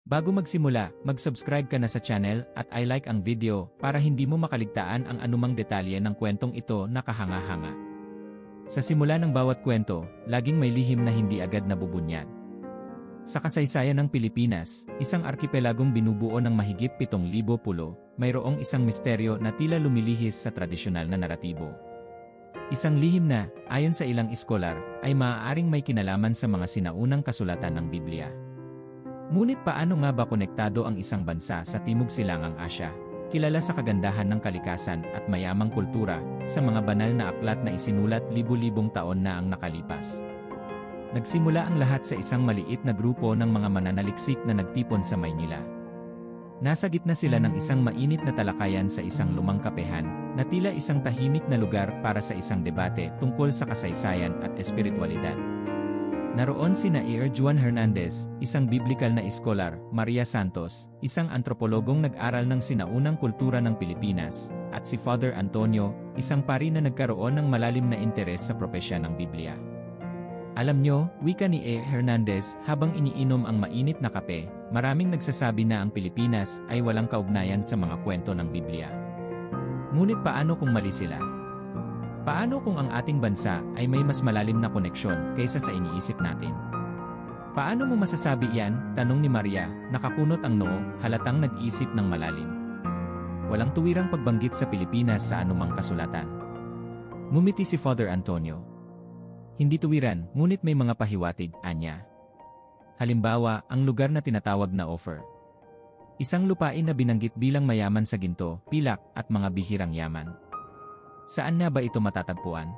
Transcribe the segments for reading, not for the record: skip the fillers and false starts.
Bago magsimula, mag-subscribe ka na sa channel at i-like ang video para hindi mo makaligtaan ang anumang detalye ng kwentong ito na kahanga-hanga. Sa simula ng bawat kwento, laging may lihim na hindi agad nabubunyag. Sa kasaysayan ng Pilipinas, isang arkipelagong binubuo ng mahigit 7,000 pulo, mayroong isang misteryo na tila lumilihis sa tradisyonal na naratibo. Isang lihim na, ayon sa ilang iskolar, ay maaaring may kinalaman sa mga sinaunang kasulatan ng Biblia. Ngunit paano nga ba konektado ang isang bansa sa Timog Silangang Asya, kilala sa kagandahan ng kalikasan at mayamang kultura, sa mga banal na aklat na isinulat libu-libong taon na ang nakalipas? Nagsimula ang lahat sa isang maliit na grupo ng mga mananaliksik na nagtipon sa Maynila. Nasa gitna sila ng isang mainit na talakayan sa isang lumang kapehan, na tila isang tahimik na lugar para sa isang debate tungkol sa kasaysayan at espiritualidad. Naroon sina Juan Hernandez, isang biblikal na iskolar, Maria Santos, isang antropologong nag-aral ng sinaunang kultura ng Pilipinas, at si Father Antonio, isang pari na nagkaroon ng malalim na interes sa propesya ng Biblia. Alam nyo, wika ni Hernandez, habang iniinom ang mainit na kape, maraming nagsasabi na ang Pilipinas ay walang kaugnayan sa mga kwento ng Biblia. Ngunit paano kung mali sila? Paano kung ang ating bansa ay may mas malalim na koneksyon kaysa sa iniisip natin? Paano mo masasabi yan? Tanong ni Maria, nakakunot ang noo, halatang nag-isip ng malalim. Walang tuwirang pagbanggit sa Pilipinas sa anumang kasulatan. Ngumiti si Father Antonio. Hindi tuwiran, ngunit may mga pahiwatig, anya. Halimbawa, ang lugar na tinatawag na Ophir. Isang lupain na binanggit bilang mayaman sa ginto, pilak, at mga bihirang yaman. Saan na ba ito matatagpuan?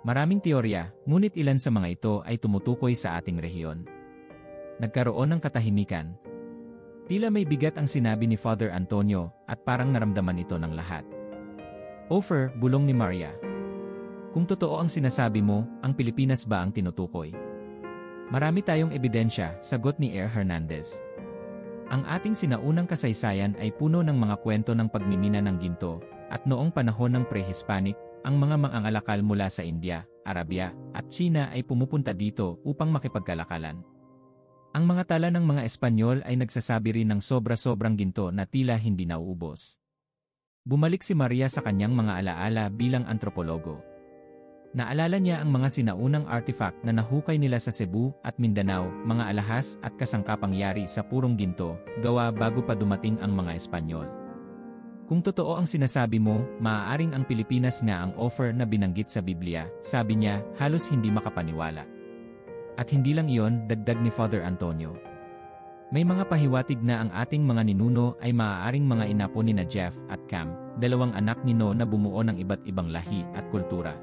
Maraming teorya, ngunit ilan sa mga ito ay tumutukoy sa ating rehiyon. Nagkaroon ng katahimikan. Tila may bigat ang sinabi ni Father Antonio at parang naramdaman ito ng lahat. Ophir, bulong ni Maria. Kung totoo ang sinasabi mo, ang Pilipinas ba ang tinutukoy? Marami tayong ebidensya, sagot ni Hernandez. Ang ating sinaunang kasaysayan ay puno ng mga kwento ng pagmimina ng ginto, at noong panahon ng pre-Hispanic, ang mga mangangalakal mula sa India, Arabia, at China ay pumupunta dito upang makipagkalakalan. Ang mga tala ng mga Espanyol ay nagsasabi rin ng sobra-sobrang ginto na tila hindi nauubos. Bumalik si Maria sa kanyang mga alaala bilang antropologo. Naalala niya ang mga sinaunang artifact na nahukay nila sa Cebu at Mindanao, mga alahas at kasangkapang yari sa purong ginto, gawa bago pa dumating ang mga Espanyol. Kung totoo ang sinasabi mo, maaaring ang Pilipinas nga ang Ophir na binanggit sa Biblia, sabi niya, halos hindi makapaniwala. At hindi lang iyon, dagdag ni Father Antonio. May mga pahiwatig na ang ating mga ninuno ay maaaring mga inapo ni na Jeff at Cam, dalawang anak ni No na bumuo ng iba't ibang lahi at kultura.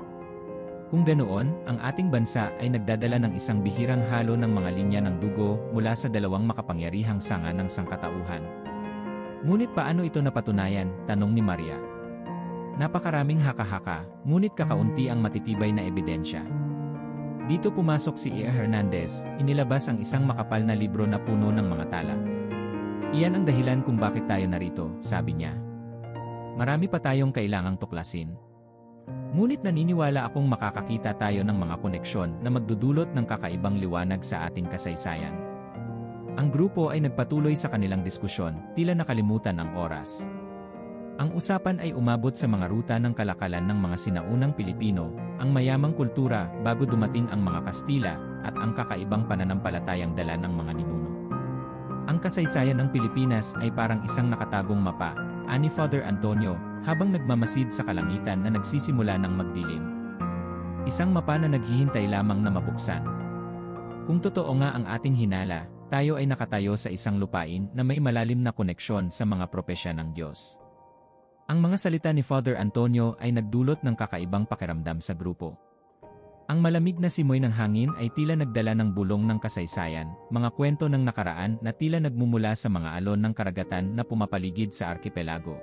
Kung ganoon, ang ating bansa ay nagdadala ng isang bihirang halo ng mga linya ng dugo mula sa dalawang makapangyarihang sanga ng sangkatauhan. Ngunit paano ito napatunayan? Tanong ni Maria. Napakaraming haka-haka, ngunit kakaunti ang matitibay na ebidensya. Dito pumasok si Hernandez, inilabas ang isang makapal na libro na puno ng mga tala. Iyan ang dahilan kung bakit tayo narito, sabi niya. Marami pa tayong kailangang tuklasin. Ngunit naniniwala akong makakakita tayo ng mga koneksyon na magdudulot ng kakaibang liwanag sa ating kasaysayan. Ang grupo ay nagpatuloy sa kanilang diskusyon, tila nakalimutan ang oras. Ang usapan ay umabot sa mga ruta ng kalakalan ng mga sinaunang Pilipino, ang mayamang kultura bago dumating ang mga Kastila, at ang kakaibang pananampalatayang dala ng mga ninuno. Ang kasaysayan ng Pilipinas ay parang isang nakatagong mapa, ani Father Antonio, habang nagmamasid sa kalangitan na nagsisimula ng magdilim. Isang mapa na naghihintay lamang na mabuksan. Kung totoo nga ang ating hinala, tayo ay nakatayo sa isang lupain na may malalim na koneksyon sa mga propesya ng Diyos. Ang mga salita ni Father Antonio ay nagdulot ng kakaibang pakiramdam sa grupo. Ang malamig na simoy ng hangin ay tila nagdala ng bulong ng kasaysayan, mga kwento ng nakaraan na tila nagmumula sa mga alon ng karagatan na pumapaligid sa arkipelago.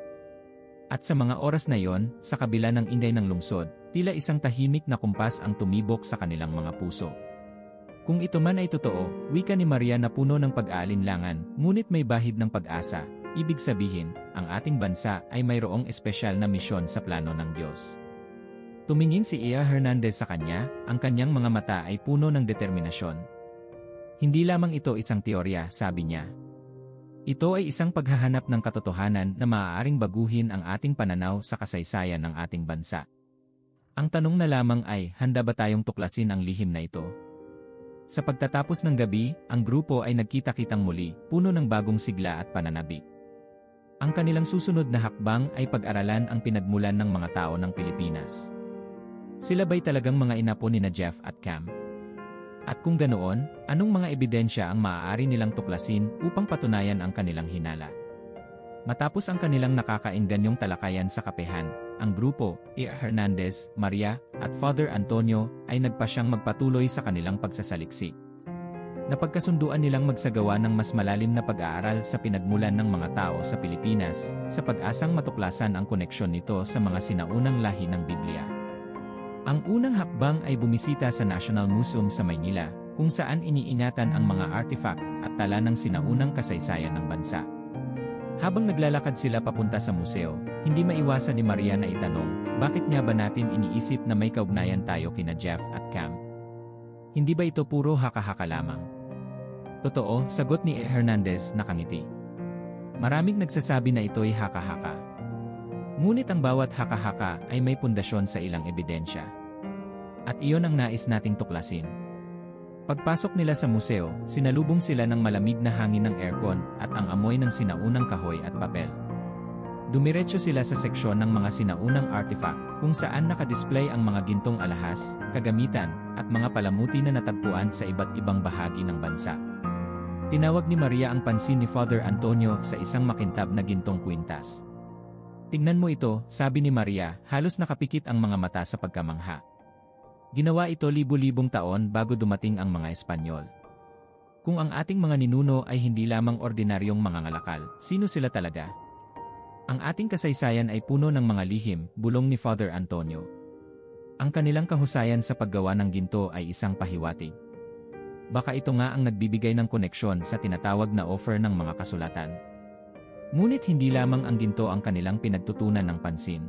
At sa mga oras na yon, sa kabila ng ingay ng lungsod, tila isang tahimik na kumpas ang tumibok sa kanilang mga puso. Kung ito man ay totoo, wika ni Maria na puno ng pag-aalinlangan, ngunit may bahid ng pag-asa, ibig sabihin, ang ating bansa ay mayroong espesyal na misyon sa plano ng Diyos. Tumingin si Hernandez sa kanya, ang kanyang mga mata ay puno ng determinasyon. Hindi lamang ito isang teorya, sabi niya. Ito ay isang paghahanap ng katotohanan na maaaring baguhin ang ating pananaw sa kasaysayan ng ating bansa. Ang tanong na lamang ay, handa ba tayong tuklasin ang lihim na ito? Sa pagtatapos ng gabi, ang grupo ay nagkita-kitang muli, puno ng bagong sigla at pananabik. Ang kanilang susunod na hakbang ay pag-aralan ang pinagmulan ng mga tao ng Pilipinas. Sila ba'y talagang mga inapo ni Jeff at Cam? At kung ganoon, anong mga ebidensya ang maaari nilang tuklasin upang patunayan ang kanilang hinala? Matapos ang kanilang nakakainganyong talakayan sa kapehan, ang grupo, Hernandez, Maria, at Father Antonio, ay nagpasyang magpatuloy sa kanilang pagsasaliksik. Napagkasunduan nilang magsagawa ng mas malalim na pag-aaral sa pinagmulan ng mga tao sa Pilipinas, sa pag-asang matuklasan ang koneksyon nito sa mga sinaunang lahi ng Biblia. Ang unang hakbang ay bumisita sa National Museum sa Maynila, kung saan iniingatan ang mga artifact at tala ng sinaunang kasaysayan ng bansa. Habang naglalakad sila papunta sa museo, hindi maiwasan ni Maria na itanong, bakit nga ba natin iniisip na may kaugnayan tayo kina Jeff at Cam? Hindi ba ito puro haka-haka lamang? Totoo, sagot ni Hernandez na kangiti. Maraming nagsasabi na ito'y haka-haka. Ngunit ang bawat haka-haka ay may pundasyon sa ilang ebidensya. At iyon ang nais nating tuklasin. Pagpasok nila sa museo, sinalubong sila ng malamig na hangin ng aircon at ang amoy ng sinaunang kahoy at papel. Dumiretso sila sa seksyon ng mga sinaunang artifact, kung saan nakadisplay ang mga gintong alahas, kagamitan, at mga palamuti na natagpuan sa iba't ibang bahagi ng bansa. Tinawag ni Maria ang pansin ni Father Antonio sa isang makintab na gintong kwintas. Tingnan mo ito, sabi ni Maria, halos nakapikit ang mga mata sa pagkamangha. Ginawa ito libu-libong taon bago dumating ang mga Espanyol. Kung ang ating mga ninuno ay hindi lamang ordinaryong mga ngalakal, sino sila talaga? Ang ating kasaysayan ay puno ng mga lihim, bulong ni Father Antonio. Ang kanilang kahusayan sa paggawa ng ginto ay isang pahiwatig. Baka ito nga ang nagbibigay ng koneksyon sa tinatawag na offer ng mga kasulatan. Ngunit hindi lamang ang ginto ang kanilang pinagtutunan ng pansin.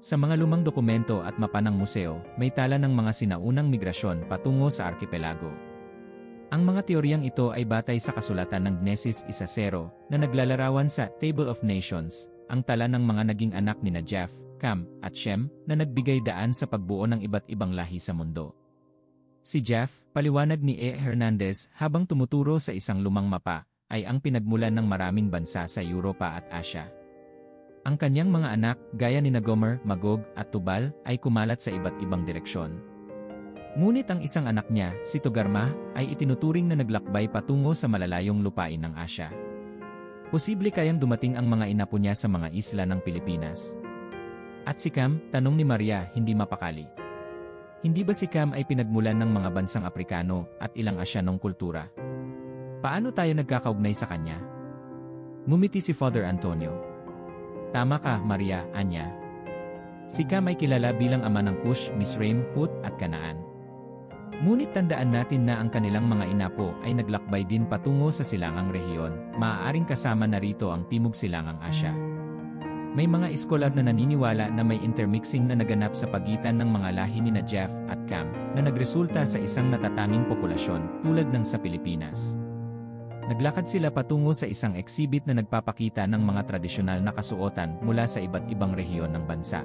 Sa mga lumang dokumento at mapa ng museo, may tala ng mga sinaunang migrasyon patungo sa arkipelago. Ang mga teoryang ito ay batay sa kasulatan ng Genesis 1:0 na naglalarawan sa Table of Nations, ang tala ng mga naging anak ni Jeff, Cam, at Shem na nagbigay daan sa pagbuo ng iba't ibang lahi sa mundo. Si Jeff, paliwanag ni Hernandez habang tumuturo sa isang lumang mapa, ay ang pinagmulan ng maraming bansa sa Europa at Asia. Ang kanyang mga anak, gaya ni Gomer, Magog, at Tubal, ay kumalat sa iba't ibang direksyon. Ngunit ang isang anak niya, si Togarmah, ay itinuturing na naglakbay patungo sa malalayong lupain ng Asya. Posible kayang dumating ang mga inapo niya sa mga isla ng Pilipinas? At si Cam, tanong ni Maria, hindi mapakali. Hindi ba si Cam ay pinagmulan ng mga bansang Aprikano at ilang Asyanong kultura? Paano tayo nagkakaugnay sa kanya? Ngumiti si Father Antonio. Tama ka, Maria, anya. Si Cam ay kilala bilang ama ng Cush, Misraim, Put, at Kanaan. Ngunit tandaan natin na ang kanilang mga inapo ay naglakbay din patungo sa silangang rehiyon, maaaring kasama na rito ang Timog Silangang Asya. May mga iskolar na naniniwala na may intermixing na naganap sa pagitan ng mga lahi ni Jeff at Cam na nagresulta sa isang natatanging populasyon tulad ng sa Pilipinas. Naglakad sila patungo sa isang exhibit na nagpapakita ng mga tradisyonal na kasuotan mula sa iba't ibang rehiyon ng bansa.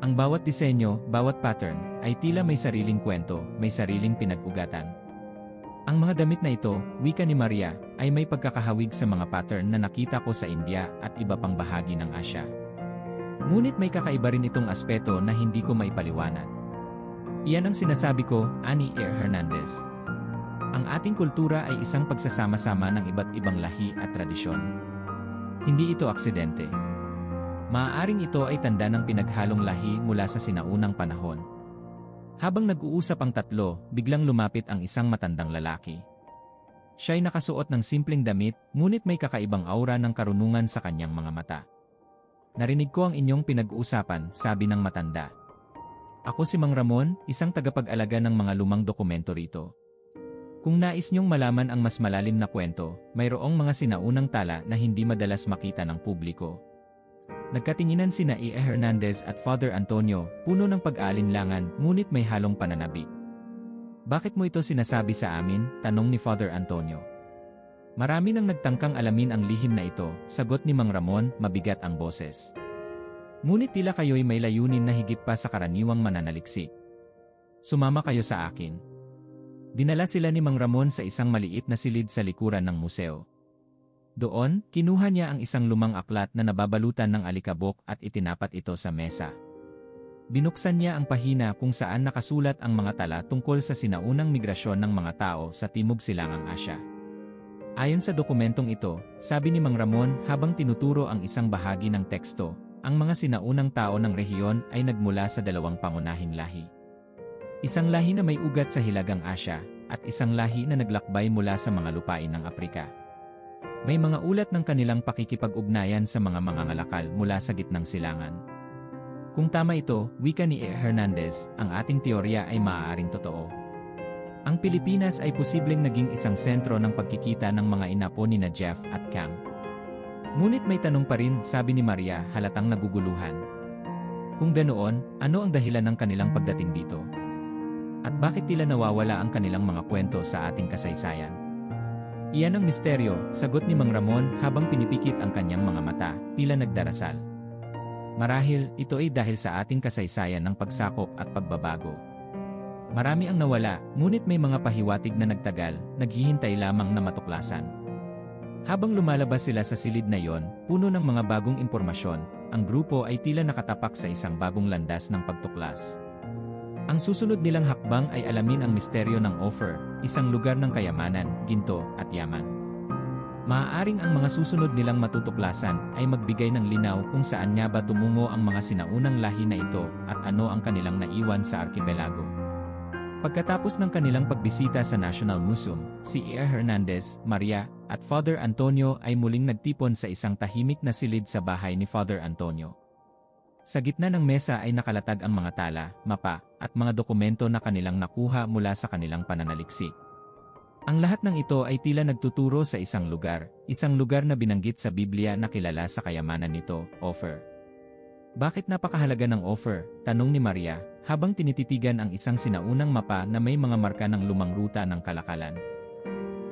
Ang bawat disenyo, bawat pattern, ay tila may sariling kwento, may sariling pinag-ugatan. Ang mga damit na ito, wika ni Maria, ay may pagkakahawig sa mga pattern na nakita ko sa India at iba pang bahagi ng Asya. Ngunit may kakaiba rin itong aspeto na hindi ko maipaliwanag. Iyan ang sinasabi ko, ani Hernandez. Ang ating kultura ay isang pagsasama-sama ng iba't ibang lahi at tradisyon. Hindi ito aksidente. Maaaring ito ay tanda ng pinaghalong lahi mula sa sinaunang panahon. Habang nag-uusap ang tatlo, biglang lumapit ang isang matandang lalaki. Siya'y nakasuot ng simpleng damit, ngunit may kakaibang aura ng karunungan sa kanyang mga mata. Narinig ko ang inyong pinag-uusapan, sabi ng matanda. Ako si Mang Ramon, isang tagapag-alaga ng mga lumang dokumento rito. Kung nais niyong malaman ang mas malalim na kwento, mayroong mga sinaunang tala na hindi madalas makita ng publiko. Nagkatinginan sina Hernandez at Father Antonio, puno ng pag-aalinlangan, ngunit may halong pananabik. Bakit mo ito sinasabi sa amin? Tanong ni Father Antonio. Marami nang nagtangkang alamin ang lihim na ito, sagot ni Mang Ramon, mabigat ang boses. Ngunit tila kayo'y may layunin na higit pa sa karaniwang mananaliksik. Sumama kayo sa akin. Dinala sila ni Mang Ramon sa isang maliit na silid sa likuran ng museo. Doon, kinuha niya ang isang lumang aklat na nababalutan ng alikabok at itinapat ito sa mesa. Binuksan niya ang pahina kung saan nakasulat ang mga tala tungkol sa sinaunang migrasyon ng mga tao sa Timog Silangang Asya. Ayon sa dokumentong ito, sabi ni Mang Ramon habang tinuturo ang isang bahagi ng teksto, ang mga sinaunang tao ng rehiyon ay nagmula sa dalawang pangunahing lahi. Isang lahi na may ugat sa Hilagang Asya, at isang lahi na naglakbay mula sa mga lupain ng Aprika. May mga ulat ng kanilang pakikipag-ugnayan sa mga mangangalakal mula sa gitnang silangan. Kung tama ito, wika ni E. Hernandez, ang ating teorya ay maaaring totoo. Ang Pilipinas ay posibleng naging isang sentro ng pagkikita ng mga inapo ni na Jeff at Cam. Ngunit may tanong pa rin, sabi ni Maria, halatang naguguluhan. Kung ganoon, ano ang dahilan ng kanilang pagdating dito? At bakit tila nawawala ang kanilang mga kwento sa ating kasaysayan? Iyan ang misteryo, sagot ni Mang Ramon habang pinipikit ang kanyang mga mata, tila nagdarasal. Marahil, ito ay dahil sa ating kasaysayan ng pagsakop at pagbabago. Marami ang nawala, ngunit may mga pahiwatig na nagtagal, naghihintay lamang na matuklasan. Habang lumalabas sila sa silid na yon, puno ng mga bagong impormasyon, ang grupo ay tila nakatapak sa isang bagong landas ng pagtuklas. Ang susunod nilang hakbang ay alamin ang misteryo ng Ophir, isang lugar ng kayamanan, ginto, at yaman. Maaaring ang mga susunod nilang matutuklasan ay magbigay ng linaw kung saan nga ba tumungo ang mga sinaunang lahi na ito at ano ang kanilang naiwan sa arkipelago. Pagkatapos ng kanilang pagbisita sa National Museum, si E. Hernandez, Maria, at Father Antonio ay muling nagtipon sa isang tahimik na silid sa bahay ni Father Antonio. Sa gitna ng mesa ay nakalatag ang mga tala, mapa, at mga dokumento na kanilang nakuha mula sa kanilang pananaliksik. Ang lahat ng ito ay tila nagtuturo sa isang lugar na binanggit sa Biblia na kilala sa kayamanan nito, Ophir. Bakit napakahalaga ng Ophir? Tanong ni Maria, habang tinititigan ang isang sinaunang mapa na may mga marka ng lumang ruta ng kalakalan.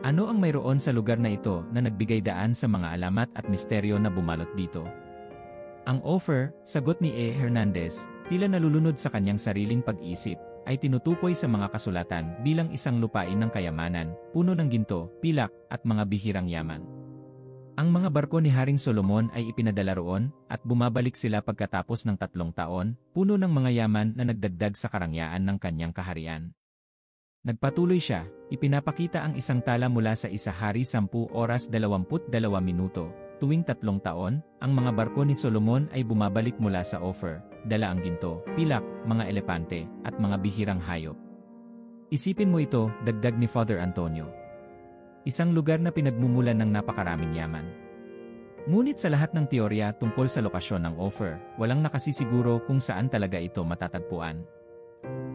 Ano ang mayroon sa lugar na ito na nagbigay daan sa mga alamat at misteryo na bumalot dito? Ang Ophir, sagot ni E. Hernandez, tila nalulunod sa kanyang sariling pag-isip, ay tinutukoy sa mga kasulatan bilang isang lupain ng kayamanan, puno ng ginto, pilak, at mga bihirang yaman. Ang mga barko ni Haring Solomon ay ipinadala roon, at bumabalik sila pagkatapos ng 3 taon, puno ng mga yaman na nagdagdag sa karangyaan ng kanyang kaharian. Nagpatuloy siya, ipinapakita ang isang tala mula sa Isa-Hari 10 oras 22 minuto. Tuwing 3 taon, ang mga barko ni Solomon ay bumabalik mula sa Ophir, dala ang ginto, pilak, mga elepante, at mga bihirang hayop. Isipin mo ito, dagdag ni Father Antonio. Isang lugar na pinagmumulan ng napakaraming yaman. Ngunit sa lahat ng teorya tungkol sa lokasyon ng Ophir, walang nakasisiguro kung saan talaga ito matatagpuan.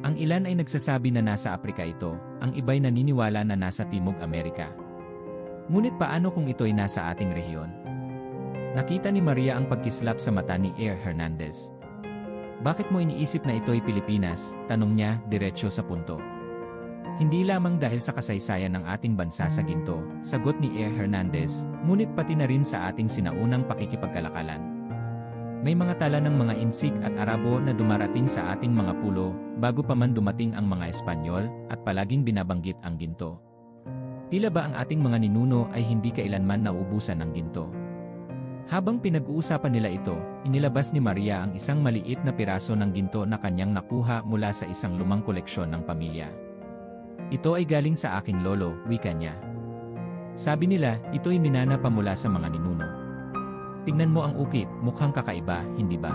Ang ilan ay nagsasabi na nasa Aprika ito, ang iba'y naniniwala na nasa Timog Amerika. Ngunit paano kung ito'y nasa ating rehiyon? Nakita ni Maria ang pagkislap sa mata ni E. Hernandez. Bakit mo iniisip na ito'y Pilipinas? Tanong niya, diretsyo sa punto. Hindi lamang dahil sa kasaysayan ng ating bansa sa ginto, sagot ni E. Hernandez, ngunit pati na rin sa ating sinaunang pakikipagkalakalan. May mga tala ng mga Insik at Arabo na dumarating sa ating mga pulo, bago pa man dumating ang mga Espanyol, at palaging binabanggit ang ginto. Tila ba ang ating mga ninuno ay hindi kailanman nauubusan ng ginto? Habang pinag-uusapan nila ito, inilabas ni Maria ang isang maliit na piraso ng ginto na kanyang nakuha mula sa isang lumang koleksyon ng pamilya. Ito ay galing sa aking lolo, wika niya. Sabi nila, ito'y minana pa mula sa mga ninuno. Tingnan mo ang ukit, mukhang kakaiba, hindi ba?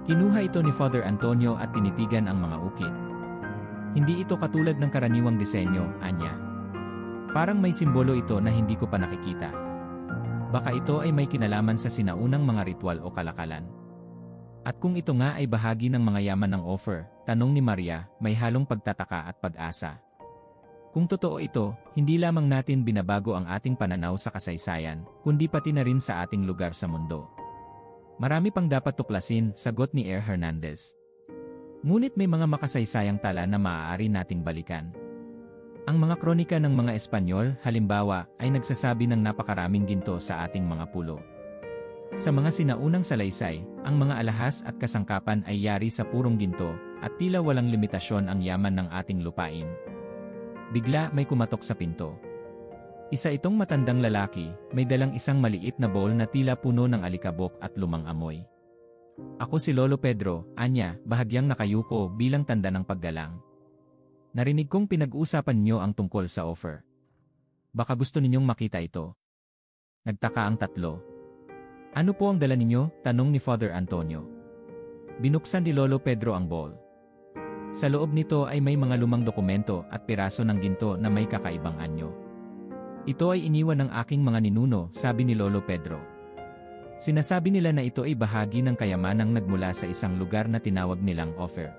Kinuha ito ni Father Antonio at tinitigan ang mga ukit. Hindi ito katulad ng karaniwang disenyo, anya. Parang may simbolo ito na hindi ko pa nakikita. Baka ito ay may kinalaman sa sinaunang mga ritual o kalakalan. At kung ito nga ay bahagi ng mga yaman ng Ophir, tanong ni Maria, may halong pagtataka at pag-asa. Kung totoo ito, hindi lamang natin binabago ang ating pananaw sa kasaysayan, kundi pati na rin sa ating lugar sa mundo. Marami pang dapat tuklasin, sagot ni E. Hernandez. Ngunit may mga makasaysayang tala na maaari nating balikan. Ang mga kronika ng mga Espanyol, halimbawa, ay nagsasabi ng napakaraming ginto sa ating mga pulo. Sa mga sinaunang salaysay, ang mga alahas at kasangkapan ay yari sa purong ginto, at tila walang limitasyon ang yaman ng ating lupain. Bigla may kumatok sa pinto. Isa itong matandang lalaki, may dalang isang maliit na bowl na tila puno ng alikabok at lumang amoy. Ako si Lolo Pedro, anya, bahagyang nakayuko bilang tanda ng paggalang. Narinig kong pinag-uusapan niyo ang tungkol sa offer. Baka gusto ninyong makita ito. Nagtaka ang tatlo. Ano po ang dala ninyo? Tanong ni Father Antonio. Binuksan ni Lolo Pedro ang bowl. Sa loob nito ay may mga lumang dokumento at piraso ng ginto na may kakaibang anyo. Ito ay iniwan ng aking mga ninuno, sabi ni Lolo Pedro. Sinasabi nila na ito ay bahagi ng kayamanang nagmula sa isang lugar na tinawag nilang offer.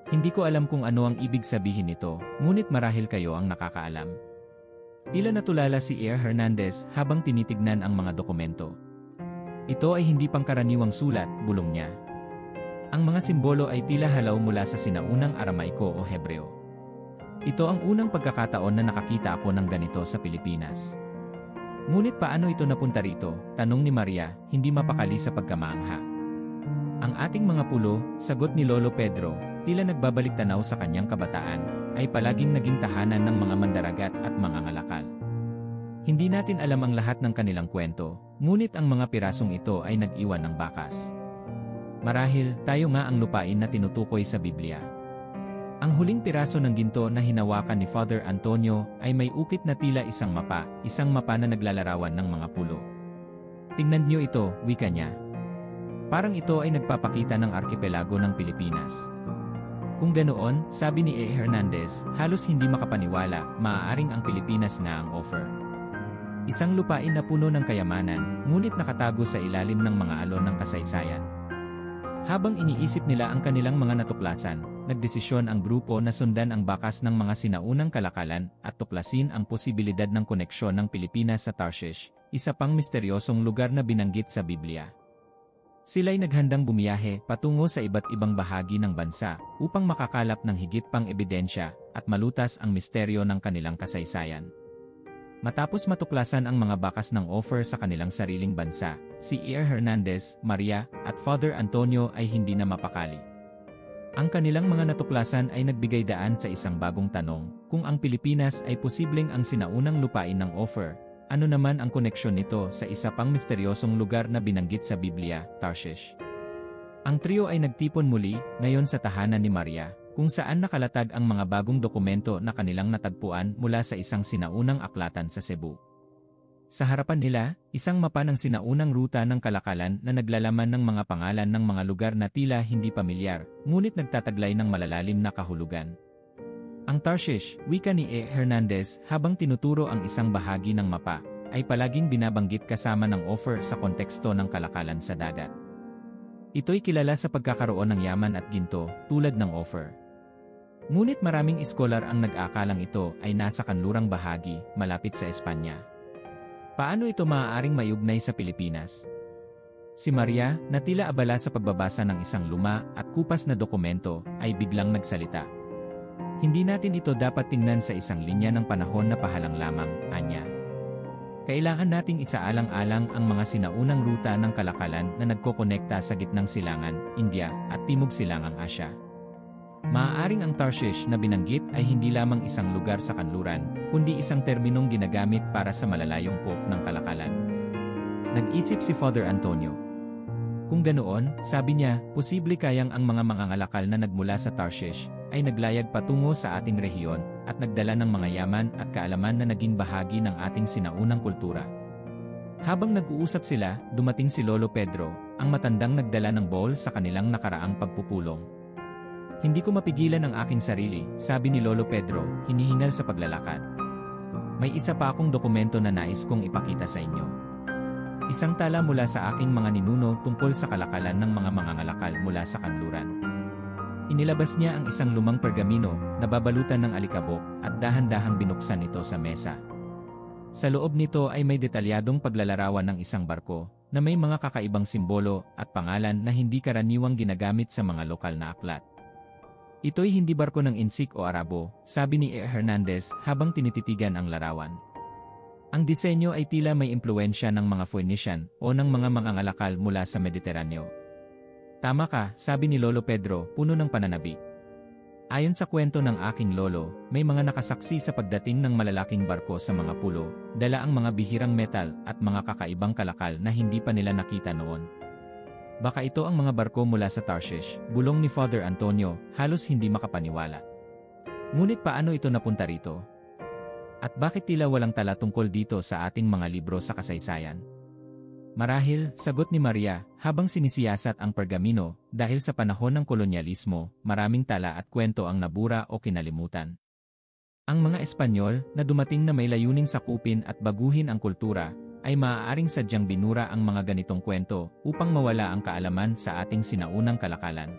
Hindi ko alam kung ano ang ibig sabihin nito, ngunit marahil kayo ang nakakaalam. Tila natulala si Air Hernandez habang tinitignan ang mga dokumento. Ito ay hindi pangkaraniwang sulat, bulong niya. Ang mga simbolo ay tila halaw mula sa sinaunang Aramaiko o Hebreo. Ito ang unang pagkakataon na nakakita ako ng ganito sa Pilipinas. Ngunit paano ito napunta rito? Tanong ni Maria, hindi mapakali sa pagkamaangha. Ang ating mga pulo, sagot ni Lolo Pedro, tila nagbabalik tanaw sa kanyang kabataan, ay palaging naging tahanan ng mga mandaragat at mga ngalakal. Hindi natin alam ang lahat ng kanilang kwento, ngunit ang mga pirasong ito ay nag-iwan ng bakas. Marahil, tayo nga ang lupain na tinutukoy sa Biblia. Ang huling piraso ng ginto na hinawakan ni Father Antonio ay may ukit na tila isang mapa na naglalarawan ng mga pulo. Tingnan niyo ito, wika niya. Parang ito ay nagpapakita ng arkipelago ng Pilipinas. Kung ganoon, sabi ni E. Hernandez, halos hindi makapaniwala, maaaring ang Pilipinas na ang offer. Isang lupain na puno ng kayamanan, ngunit nakatago sa ilalim ng mga alon ng kasaysayan. Habang iniisip nila ang kanilang mga natuklasan, nagdesisyon ang grupo na sundan ang bakas ng mga sinaunang kalakalan at tuklasin ang posibilidad ng koneksyon ng Pilipinas sa Tarshish, isa pang misteryosong lugar na binanggit sa Biblia. Sila'y naghandang bumiyahe patungo sa iba't ibang bahagi ng bansa upang makakalap ng higit pang ebidensya at malutas ang misteryo ng kanilang kasaysayan. Matapos matuklasan ang mga bakas ng offer sa kanilang sariling bansa, si Air Hernandez, Maria, at Father Antonio ay hindi na mapakali. Ang kanilang mga natuklasan ay nagbigay daan sa isang bagong tanong, kung ang Pilipinas ay posibleng ang sinaunang lupain ng offer, ano naman ang koneksyon nito sa isa pang misteryosong lugar na binanggit sa Biblia, Tarshish? Ang trio ay nagtipon muli, ngayon sa tahanan ni Maria, kung saan nakalatag ang mga bagong dokumento na kanilang natagpuan mula sa isang sinaunang aklatan sa Cebu. Sa harapan nila, isang mapa ng sinaunang ruta ng kalakalan na naglalaman ng mga pangalan ng mga lugar na tila hindi pamilyar, ngunit nagtataglay ng malalalim na kahulugan. Ang Tarshish, wika ni E. Hernandez habang tinuturo ang isang bahagi ng mapa, ay palaging binabanggit kasama ng offer sa konteksto ng kalakalan sa dagat. Ito'y kilala sa pagkakaroon ng yaman at ginto, tulad ng offer. Ngunit maraming iskolar ang nag-aakalang ito ay nasa kanlurang bahagi, malapit sa Espanya. Paano ito maaaring maiugnay sa Pilipinas? Si Maria, na tila abala sa pagbabasa ng isang luma at kupas na dokumento, ay biglang nagsalita. Hindi natin ito dapat tingnan sa isang linya ng panahon na pahalang lamang, anya. Kailangan nating isaalang-alang ang mga sinaunang ruta ng kalakalan na nagkokonekta sa gitnang silangan, India, at Timog Silangang Asya. Maaaring ang Tarshish na binanggit ay hindi lamang isang lugar sa kanluran, kundi isang terminong ginagamit para sa malalayong pook ng kalakalan. Nag-isip si Father Antonio. Kung ganoon, sabi niya, posible kayang ang mga mangangalakal na nagmula sa Tarshish ay naglayag patungo sa ating rehiyon at nagdala ng mga yaman at kaalaman na naging bahagi ng ating sinaunang kultura. Habang nag-uusap sila, dumating si Lolo Pedro, ang matandang nagdala ng bowl sa kanilang nakaraang pagpupulong. Hindi ko mapigilan ang aking sarili, sabi ni Lolo Pedro, hinihingal sa paglalakad. May isa pa akong dokumento na nais kong ipakita sa inyo. Isang tala mula sa aking mga ninuno tungkol sa kalakalan ng mga mangangalakal mula sa kanluran. Inilabas niya ang isang lumang pergamino na babalutan ng alikabok at dahan-dahang binuksan ito sa mesa. Sa loob nito ay may detalyadong paglalarawan ng isang barko na may mga kakaibang simbolo at pangalan na hindi karaniwang ginagamit sa mga lokal na aklat. Ito'y hindi barko ng Insik o Arabo, sabi ni E. Hernandez habang tinititigan ang larawan. Ang disenyo ay tila may impluensya ng mga Phoenician o ng mga mangangalakal mula sa Mediteraneo. Tama ka, sabi ni Lolo Pedro, puno ng pananabik. Ayon sa kwento ng aking lolo, may mga nakasaksi sa pagdating ng malalaking barko sa mga pulo, dala ang mga bihirang metal at mga kakaibang kalakal na hindi pa nila nakita noon. Baka ito ang mga barko mula sa Tarshish, bulong ni Father Antonio, halos hindi makapaniwala. Ngunit paano ito napunta rito? At bakit tila walang tala tungkol dito sa ating mga libro sa kasaysayan? Marahil, sagot ni Maria, habang sinisiyasat ang pergamino, dahil sa panahon ng kolonyalismo, maraming tala at kwento ang nabura o kinalimutan. Ang mga Espanyol, na dumating na may layuning sakupin at baguhin ang kultura, ay maaaring sadyang binura ang mga ganitong kwento upang mawala ang kaalaman sa ating sinaunang kalakalan.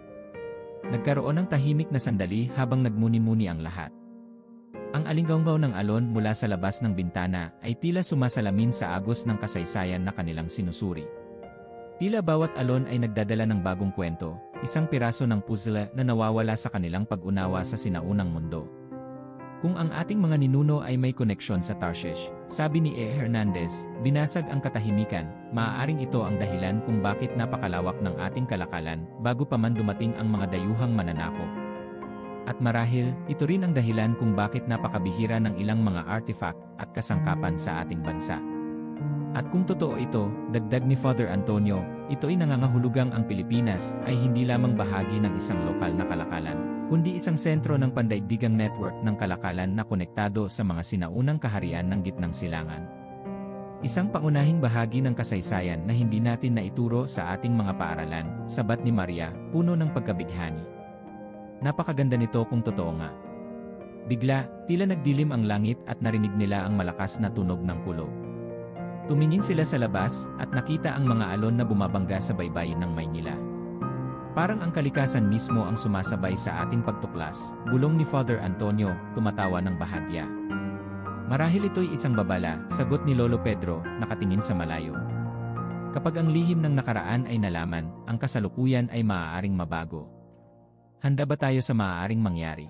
Nagkaroon ng tahimik na sandali habang nagmuni-muni ang lahat. Ang alinggaw ng alon mula sa labas ng bintana ay tila sumasalamin sa agos ng kasaysayan na kanilang sinusuri. Tila bawat alon ay nagdadala ng bagong kwento, isang piraso ng puzzle na nawawala sa kanilang pag-unawa sa sinaunang mundo. Kung ang ating mga ninuno ay may koneksyon sa Tarshish, sabi ni E. Hernandez, binasag ang katahimikan, maaaring ito ang dahilan kung bakit napakalawak ng ating kalakalan bago pa man dumating ang mga dayuhang mananakop. At marahil, ito rin ang dahilan kung bakit napakabihira ng ilang mga artifact at kasangkapan sa ating bansa. At kung totoo ito, dagdag ni Father Antonio, ito'y nangangahulugang ang Pilipinas ay hindi lamang bahagi ng isang lokal na kalakalan, kundi isang sentro ng pandaigdigang network ng kalakalan na konektado sa mga sinaunang kaharian ng gitnang silangan. Isang pangunahing bahagi ng kasaysayan na hindi natin naituro sa ating mga paaralan, sabat ni Maria, puno ng pagkabighani. Napakaganda nito kung totoo nga. Bigla, tila nagdilim ang langit at narinig nila ang malakas na tunog ng kulog. Tumingin sila sa labas at nakita ang mga alon na bumabangga sa baybayin ng Maynila. Parang ang kalikasan mismo ang sumasabay sa ating pagtuklas, bulong ni Father Antonio, tumatawa ng bahagya. Marahil ito'y isang babala, sagot ni Lolo Pedro, nakatingin sa malayo. Kapag ang lihim ng nakaraan ay nalaman, ang kasalukuyan ay maaaring mabago. Handa ba tayo sa maaaring mangyari?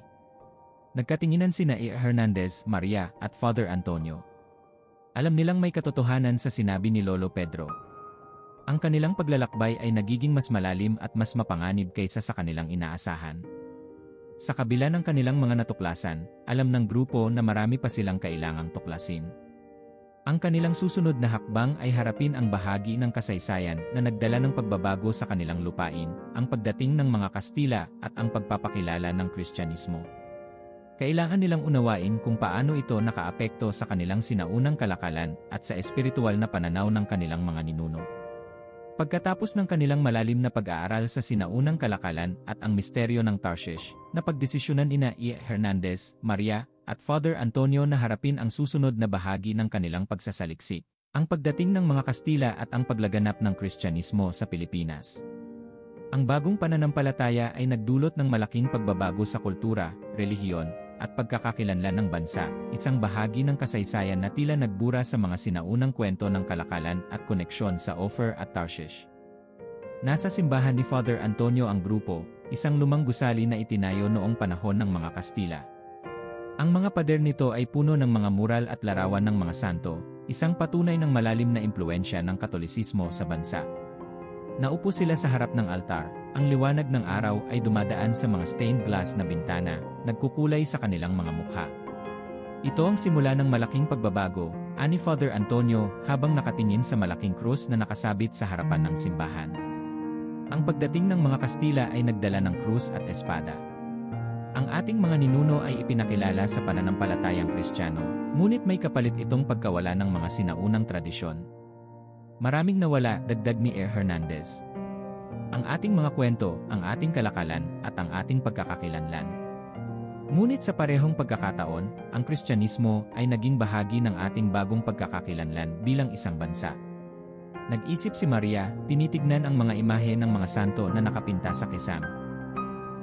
Nagkatinginan sina E. Hernandez, Maria, at Father Antonio. Alam nilang may katotohanan sa sinabi ni Lolo Pedro. Ang kanilang paglalakbay ay nagiging mas malalim at mas mapanganib kaysa sa kanilang inaasahan. Sa kabila ng kanilang mga natuklasan, alam ng grupo na marami pa silang kailangang tuklasin. Ang kanilang susunod na hakbang ay harapin ang bahagi ng kasaysayan na nagdala ng pagbabago sa kanilang lupain, ang pagdating ng mga Kastila at ang pagpapakilala ng Kristyanismo. Kailangan nilang unawain kung paano ito nakaapekto sa kanilang sinaunang kalakalan at sa espiritual na pananaw ng kanilang mga ninuno. Pagkatapos ng kanilang malalim na pag-aaral sa sinaunang kalakalan at ang misteryo ng Tarshish, napagdesisyonan ina E. Hernandez, Maria, at Father Antonio na harapin ang susunod na bahagi ng kanilang pagsasaliksik, ang pagdating ng mga Kastila at ang paglaganap ng Kristyanismo sa Pilipinas. Ang bagong pananampalataya ay nagdulot ng malaking pagbabago sa kultura, relihiyon, at pagkakakilanlan ng bansa, isang bahagi ng kasaysayan na tila nagbura sa mga sinaunang kwento ng kalakalan at koneksyon sa Ophir at Tarshish. Nasa simbahan ni Father Antonio ang grupo, isang lumang gusali na itinayo noong panahon ng mga Kastila. Ang mga pader nito ay puno ng mga mural at larawan ng mga santo, isang patunay ng malalim na impluensya ng Katolisismo sa bansa. Naupo sila sa harap ng altar, ang liwanag ng araw ay dumadaan sa mga stained glass na bintana, nagkukulay sa kanilang mga mukha. Ito ang simula ng malaking pagbabago, ani Father Antonio habang nakatingin sa malaking krus na nakasabit sa harapan ng simbahan. Ang pagdating ng mga Kastila ay nagdala ng krus at espada. Ang ating mga ninuno ay ipinakilala sa pananampalatayang Kristiyano, ngunit may kapalit itong pagkawala ng mga sinaunang tradisyon. Maraming nawala, dagdag ni E. Hernandez. Ang ating mga kwento, ang ating kalakalan, at ang ating pagkakakilanlan. Ngunit sa parehong pagkakataon, ang Kristyanismo ay naging bahagi ng ating bagong pagkakakilanlan bilang isang bansa. Nag-isip si Maria, tinitignan ang mga imahe ng mga santo na nakapinta sa kisam.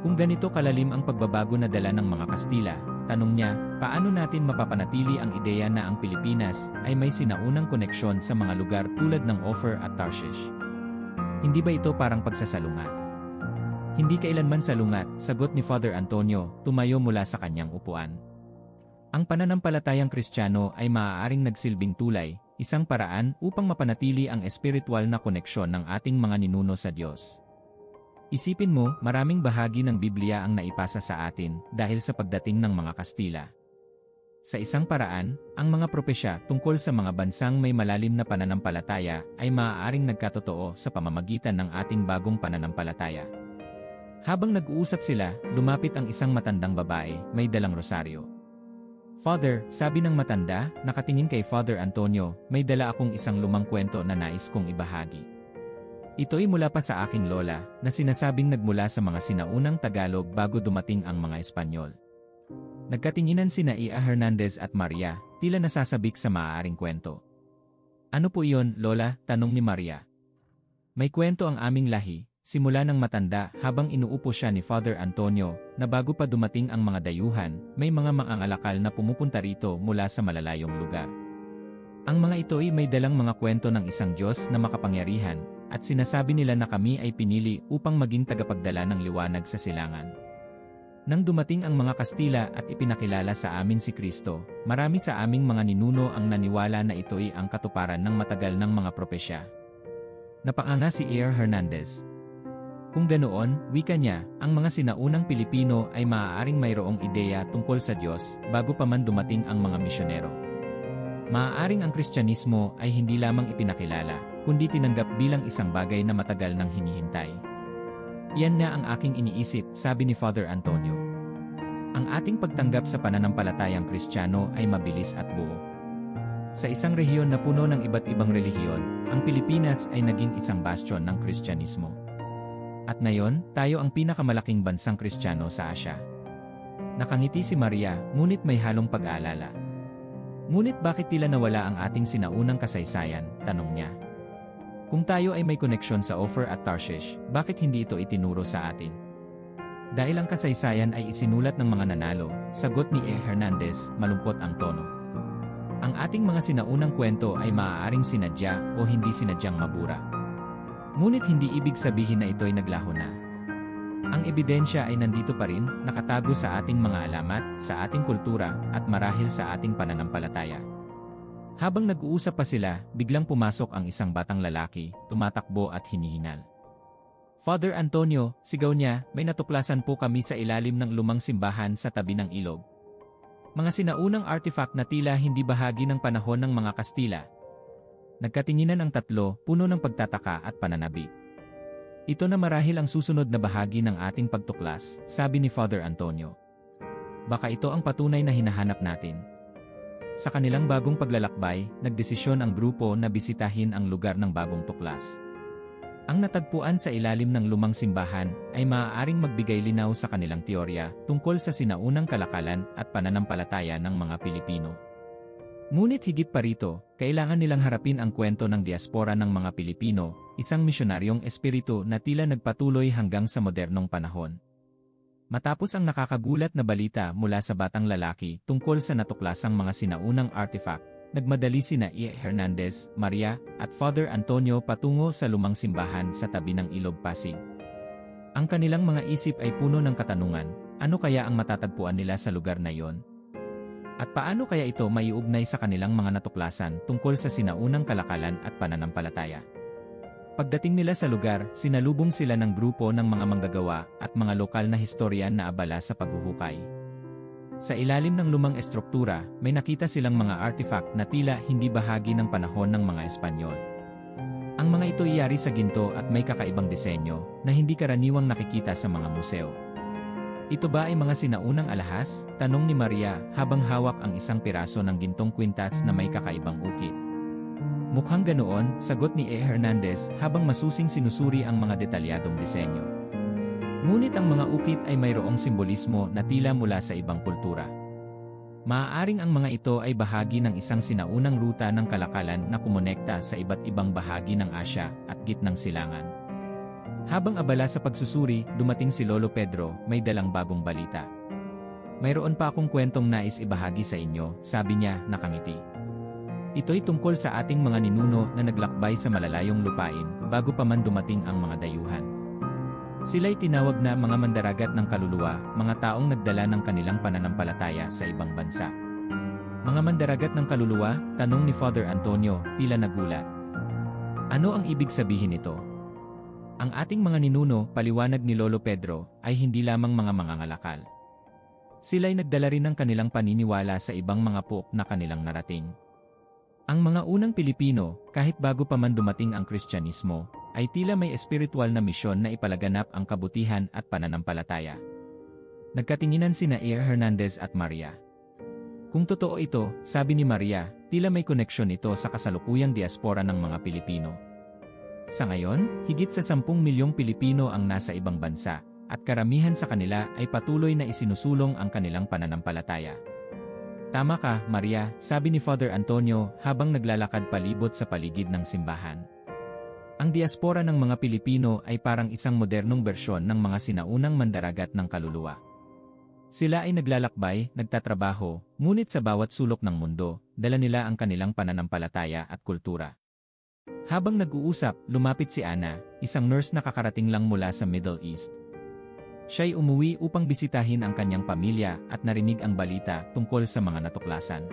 Kung ganito kalalim ang pagbabago na dala ng mga Kastila, tanong niya, paano natin mapapanatili ang ideya na ang Pilipinas ay may sinaunang koneksyon sa mga lugar tulad ng Ophir at Tarshish? Hindi ba ito parang pagsasalungat? Hindi kailanman salungat, sagot ni Father Antonio, tumayo mula sa kanyang upuan. Ang pananampalatayang Kristiyano ay maaaring nagsilbing tulay, isang paraan upang mapanatili ang espiritual na koneksyon ng ating mga ninuno sa Diyos. Isipin mo, maraming bahagi ng Biblia ang naipasa sa atin dahil sa pagdating ng mga Kastila. Sa isang paraan, ang mga propesya tungkol sa mga bansang may malalim na pananampalataya ay maaaring nagkatotoo sa pamamagitan ng ating bagong pananampalataya. Habang nag-uusap sila, lumapit ang isang matandang babae, may dalang rosaryo. Father, sabi ng matanda, nakatingin kay Father Antonio, may dala akong isang lumang kwento na nais kong ibahagi. Ito'y mula pa sa aking lola, na sinasabing nagmula sa mga sinaunang Tagalog bago dumating ang mga Espanyol. Nagkatinginan sina Ia Hernandez at Maria, tila nasasabik sa maaaring kwento. Ano po iyon, Lola? Tanong ni Maria. May kwento ang aming lahi, simula ng matanda habang inuupo siya ni Father Antonio, na bago pa dumating ang mga dayuhan, may mga mangangalakal na pumupunta rito mula sa malalayong lugar. Ang mga ito'y may dalang mga kwento ng isang Diyos na makapangyarihan, at sinasabi nila na kami ay pinili upang maging tagapagdala ng liwanag sa silangan. Nang dumating ang mga Kastila at ipinakilala sa amin si Kristo, marami sa aming mga ninuno ang naniwala na ito'y ang katuparan ng matagal ng mga propesya. Napanganga si Ia Hernandez. Kung ganoon, wika niya, ang mga sinaunang Pilipino ay maaaring mayroong ideya tungkol sa Diyos bago pa man dumating ang mga misyonero. Maaaring ang Kristyanismo ay hindi lamang ipinakilala, kundi tinanggap bilang isang bagay na matagal nang hinihintay. Iyan na ang aking iniisip, sabi ni Father Antonio. Ang ating pagtanggap sa pananampalatayang Kristiyano ay mabilis at buo. Sa isang rehiyon na puno ng iba't ibang relihiyon, ang Pilipinas ay naging isang bastion ng Kristyanismo. At ngayon, tayo ang pinakamalaking bansang Kristiyano sa Asya. Nakangiti si Maria, ngunit may halong pag-aalala. Ngunit bakit tila nawala ang ating sinaunang kasaysayan, tanong niya. Kung tayo ay may koneksyon sa Ophir at Tarshish, bakit hindi ito itinuro sa atin? Dahil ang kasaysayan ay isinulat ng mga nanalo, sagot ni E. Hernandez, malungkot ang tono. Ang ating mga sinaunang kwento ay maaaring sinadya o hindi sinadyang mabura. Ngunit hindi ibig sabihin na ito'y naglaho na. Ang ebidensya ay nandito pa rin, nakatago sa ating mga alamat, sa ating kultura, at marahil sa ating pananampalataya. Habang nag-uusap pa sila, biglang pumasok ang isang batang lalaki, tumatakbo at hinihinal. Father Antonio, sigaw niya, may natuklasan po kami sa ilalim ng lumang simbahan sa tabi ng ilog. Mga sinaunang artifact na tila hindi bahagi ng panahon ng mga Kastila. Nagkatinginan ang tatlo, puno ng pagtataka at pananabik. Ito na marahil ang susunod na bahagi ng ating pagtuklas, sabi ni Father Antonio. Baka ito ang patunay na hinahanap natin. Sa kanilang bagong paglalakbay, nagdesisyon ang grupo na bisitahin ang lugar ng bagong tuklas. Ang natagpuan sa ilalim ng lumang simbahan ay maaaring magbigay linaw sa kanilang teorya tungkol sa sinaunang kalakalan at pananampalataya ng mga Pilipino. Ngunit higit pa rito, kailangan nilang harapin ang kwento ng diaspora ng mga Pilipino, isang misyonaryong espiritu na tila nagpatuloy hanggang sa modernong panahon. Matapos ang nakakagulat na balita mula sa batang lalaki tungkol sa natuklasang mga sinaunang artifact, nagmadali sina E. Hernandez, Maria, at Father Antonio patungo sa lumang simbahan sa tabi ng Ilog Pasig. Ang kanilang mga isip ay puno ng katanungan, ano kaya ang matatagpuan nila sa lugar na iyon? At paano kaya ito maiugnay sa kanilang mga natuklasan tungkol sa sinaunang kalakalan at pananampalataya? Pagdating nila sa lugar, sinalubong sila ng grupo ng mga manggagawa at mga lokal na historian na abala sa paghuhukay. Sa ilalim ng lumang estruktura, may nakita silang mga artifact na tila hindi bahagi ng panahon ng mga Espanyol. Ang mga ito iyari sa ginto at may kakaibang disenyo na hindi karaniwang nakikita sa mga museo. Ito ba ay mga sinaunang alahas? Tanong ni Maria habang hawak ang isang piraso ng gintong kwintas na may kakaibang ukit. Mukhang ganoon, sagot ni E. Hernandez habang masusing sinusuri ang mga detalyadong disenyo. Ngunit ang mga ukit ay mayroong simbolismo na tila mula sa ibang kultura. Maaaring ang mga ito ay bahagi ng isang sinaunang ruta ng kalakalan na kumonekta sa iba't ibang bahagi ng Asya at gitnang silangan. Habang abala sa pagsusuri, dumating si Lolo Pedro, may dalang bagong balita. Mayroon pa akong kwentong nais ibahagi sa inyo, sabi niya, nakangiti. Ito'y tungkol sa ating mga ninuno na naglakbay sa malalayong lupain bago pa man dumating ang mga dayuhan. Sila'y tinawag na mga mandaragat ng kaluluwa, mga taong nagdala ng kanilang pananampalataya sa ibang bansa. Mga mandaragat ng kaluluwa, tanong ni Father Antonio, tila nagulat. Ano ang ibig sabihin nito? Ang ating mga ninuno, paliwanag ni Lolo Pedro, ay hindi lamang mga mangangalakal. Sila'y nagdala rin ng kanilang paniniwala sa ibang mga pook na kanilang narating. Ang mga unang Pilipino, kahit bago pa man dumating ang Kristyanismo, ay tila may espiritual na misyon na ipalaganap ang kabutihan at pananampalataya. Nagkatinginan sina Air Hernandez at Maria. Kung totoo ito, sabi ni Maria, tila may koneksyon ito sa kasalukuyang diaspora ng mga Pilipino. Sa ngayon, higit sa 10 milyong Pilipino ang nasa ibang bansa, at karamihan sa kanila ay patuloy na isinusulong ang kanilang pananampalataya. Tama ka, Maria, sabi ni Father Antonio habang naglalakad palibot sa paligid ng simbahan. Ang diaspora ng mga Pilipino ay parang isang modernong bersyon ng mga sinaunang mandaragat ng kaluluwa. Sila ay naglalakbay, nagtatrabaho, ngunit sa bawat sulok ng mundo, dala nila ang kanilang pananampalataya at kultura. Habang nag-uusap, lumapit si Ana, isang nurse na kakarating lang mula sa Middle East. Siya'y umuwi upang bisitahin ang kanyang pamilya at narinig ang balita tungkol sa mga natuklasan.